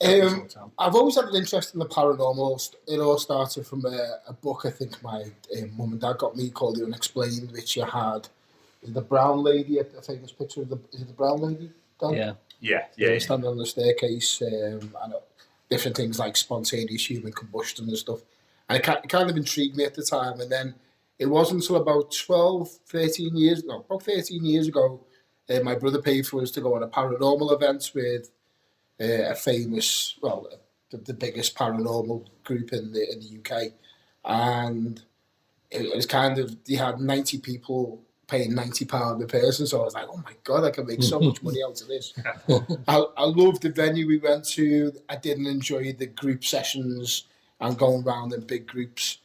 I've always had an interest in the paranormal. It all started from a book I think my mum and dad got me called The Unexplained, which you had the brown lady, a famous picture of is it the brown lady, Dan? Yeah. Standing on the staircase, and different things like spontaneous human combustion and stuff. And it kind of intrigued me at the time. And then it wasn't until about 13 years ago, my brother paid for us to go on a paranormal event with a famous, the biggest paranormal group in the UK. And it was kind of, they had 90 people paying £90 a person. So I was like, oh my God, I can make so much money out of this. I loved the venue we went to. I didn't enjoy the group sessions and going around in big groups.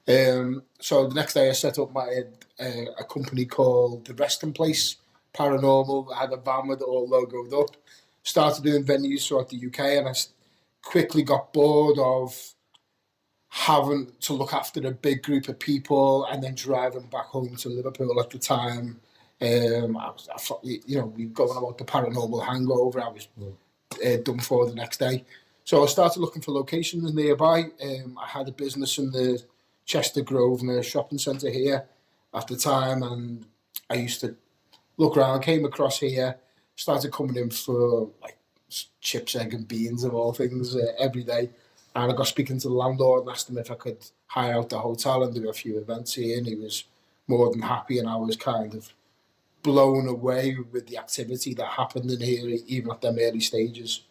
So the next day I set up a company called The Resting Place Paranormal. I had a van with it all logoed up. Started doing venues throughout the UK, and I quickly got bored of having to look after a big group of people and then driving back home to Liverpool at the time. I thought, we were going about the paranormal hangover. I was done for the next day. So I started looking for locations nearby. I had a business in the Chester Grove, in a shopping centre here at the time, and I used to look around, came across here, started coming in for like chips, egg and beans of all things every day. And I got speaking to the landlord and asked him if I could hire out the hotel and do a few events here, and he was more than happy, and I was kind of blown away with the activity that happened in here, even at them early stages.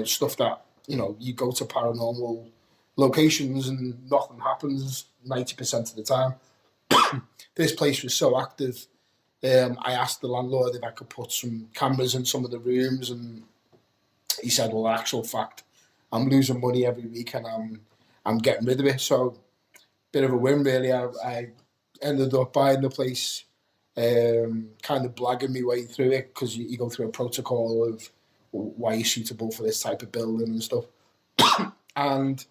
Stuff that, you go to paranormal locations and nothing happens 90% of the time. This place was so active. I asked the landlord if I could put some cameras in some of the rooms, and he said, well, actual fact, I'm losing money every week and I'm getting rid of it. So, bit of a win, really. I ended up buying the place, kind of blagging my way through it, because you go through a protocol of why you're suitable for this type of building and stuff. And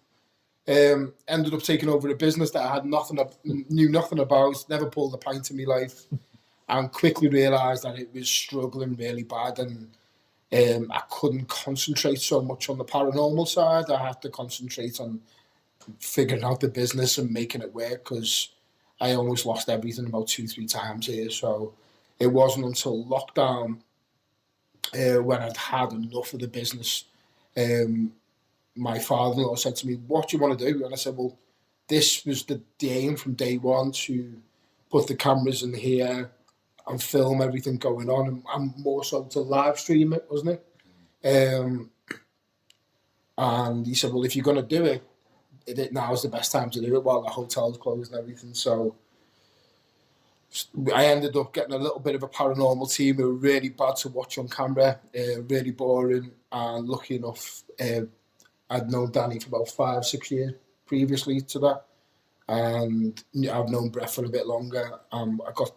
ended up taking over a business that I knew nothing about, never pulled a pint in my life, and quickly realised that it was struggling really bad, and I couldn't concentrate so much on the paranormal side. I had to concentrate on figuring out the business and making it work, because I almost lost everything about 2-3 times here. So it wasn't until lockdown, when I'd had enough of the business, my father-in-law said to me, what do you want to do? And I said, well, this was the aim from day one, to put the cameras in here and film everything going on, and more so to live stream it, wasn't it? And he said, well, if you're going to do it, now is the best time to do it while the hotel's closed and everything. So I ended up getting a little bit of a paranormal team who were really bad to watch on camera, really boring, and lucky enough, I'd known Danny for about 5-6 years previously to that, and I've known Brett for a bit longer. I got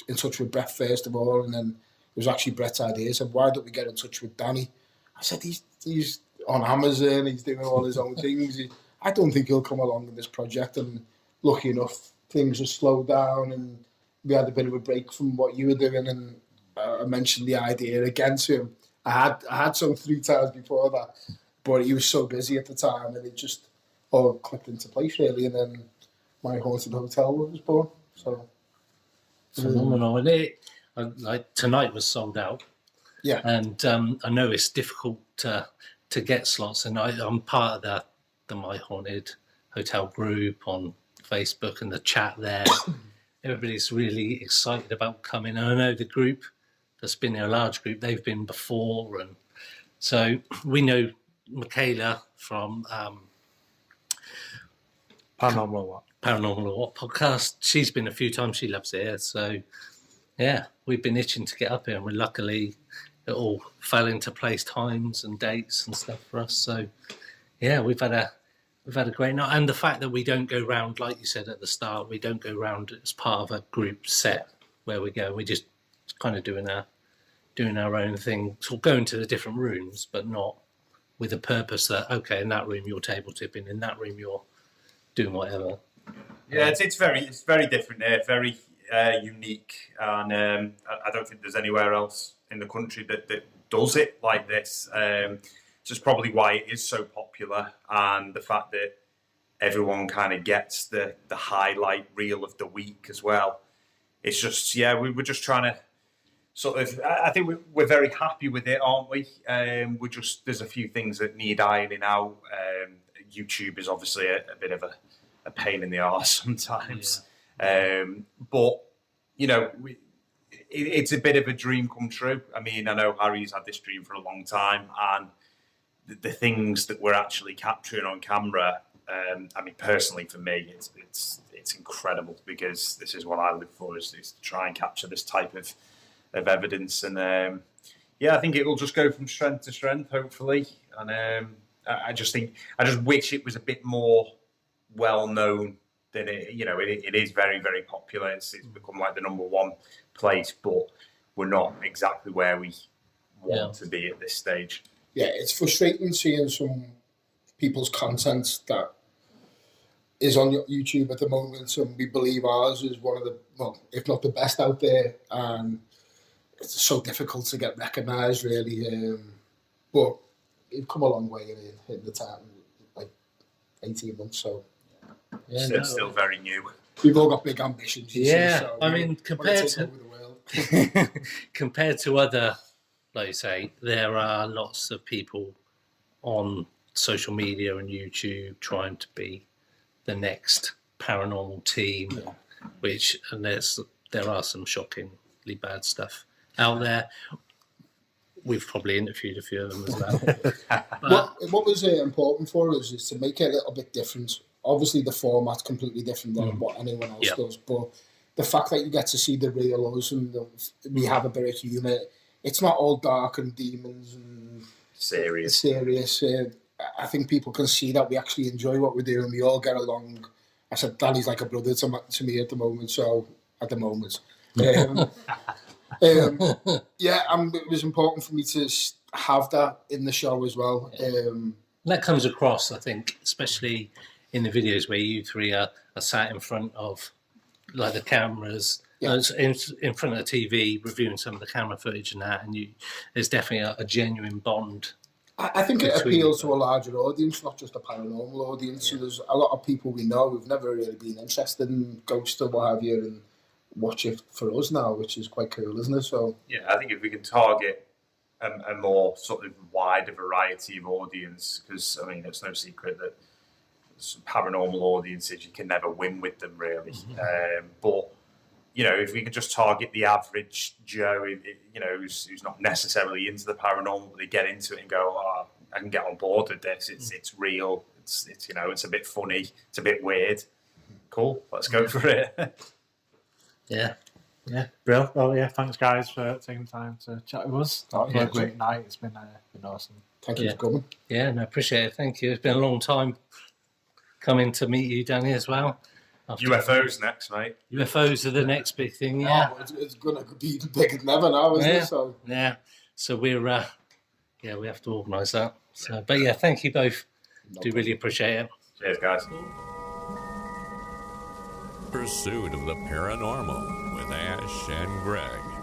in touch with Brett first of all, and then it was actually Brett's idea. He said, why don't we get in touch with Danny? I said, he's on Amazon, he's doing all his own things. I don't think he'll come along with this project. And lucky enough, things have slowed down, and we had a bit of a break from what you were doing, and I mentioned the idea again to him. I had some 3 times before that, but he was so busy at the time, and it just all clicked into place, really. And then my haunted hotel was born. So phenomenal. And like tonight was sold out. Yeah. And I know it's difficult to get slots, and I'm part of the My Haunted Hotel group on Facebook and the chat there. Everybody's really excited about coming. And I know the group that's been there, a large group, they've been before, and so we know Michaela from Paranormal What podcast. She's been a few times. She loves it here. So yeah, we've been itching to get up here, and we luckily it all fell into place, times and dates and stuff for us. So yeah, we've had a great night, and the fact that we don't go round, like you said at the start, we don't go round as part of a group set where we go. We're just kind of doing our own thing, so going to the different rooms, but not with a purpose that, okay, in that room you're table tipping, in that room you're doing whatever. Yeah, it's very different here, very unique, and I don't think there's anywhere else in the country that does it like this. Just probably why it is so popular, and the fact that everyone kind of gets the highlight reel of the week as well. It's just, yeah, we were just trying to sort of, I think we're very happy with it, aren't we? There's a few things that need ironing out. YouTube is obviously a bit of a pain in the arse sometimes. Yeah. But, it's a bit of a dream come true. I mean, I know Harry's had this dream for a long time, and the things that we're actually capturing on camera, I mean, personally for me, it's incredible, because this is what I live for, is to try and capture this type of evidence. And I think it will just go from strength to strength, hopefully. And I just wish it was a bit more well known than it. It is very, very popular. It's become like the number one place, but we're not exactly where we want to be at this stage. Yeah, it's frustrating seeing some people's content that is on YouTube at the moment, and we believe ours is one of the, well, if not the best out there, and it's so difficult to get recognised, really. But we've come a long way in the time, like 18 months, so. Yeah, it's still very new. We've all got big ambitions. Yeah, so I mean, compared to other, like you say, there are lots of people on social media and YouTube trying to be the next paranormal team. and there are some shockingly bad stuff out there. We've probably interviewed a few of them as well. What was important for us is to make it a little bit different. Obviously, the format's completely different than what anyone else does, but the fact that you get to see the real us and we have a bit of humour, it's not all dark and demons and serious. I think people can see that we actually enjoy what we're doing. We all get along. I said Danny's like a brother to me at the moment, it was important for me to have that in the show as well. That comes across, I think, especially in the videos where you three are sat in front of like the cameras, in front of the TV, reviewing some of the camera footage and that, and there's definitely a genuine bond. I think it appeals to a larger audience, not just a paranormal audience. So there's a lot of people we know who've never really been interested in ghosts or what have you, and watch it for us now, which is quite cool, isn't it? So I think if we can target a more sort of wider variety of audience, because I mean it's no secret that some paranormal audiences you can never win with them really, but if we could just target the average Joe, who's not necessarily into the paranormal, but they get into it and go, oh, I can get on board with this. It's real. It's it's a bit funny. It's a bit weird. Cool. Let's go for it. Yeah. Brilliant. Well, thanks guys for taking the time to chat with us. That was a great night. It's been awesome. Thank you for coming. Yeah, no, appreciate it. Thank you. It's been a long time coming to meet you, Danny, as well. UFOs next, mate. UFOs are the next big thing, yeah. Oh, it's going to be bigger than ever now, isn't it? So we're, we have to organise that. So, but thank you both. Do really appreciate it. Cheers, guys. Pursuit of the Paranormal with Ash and Greg.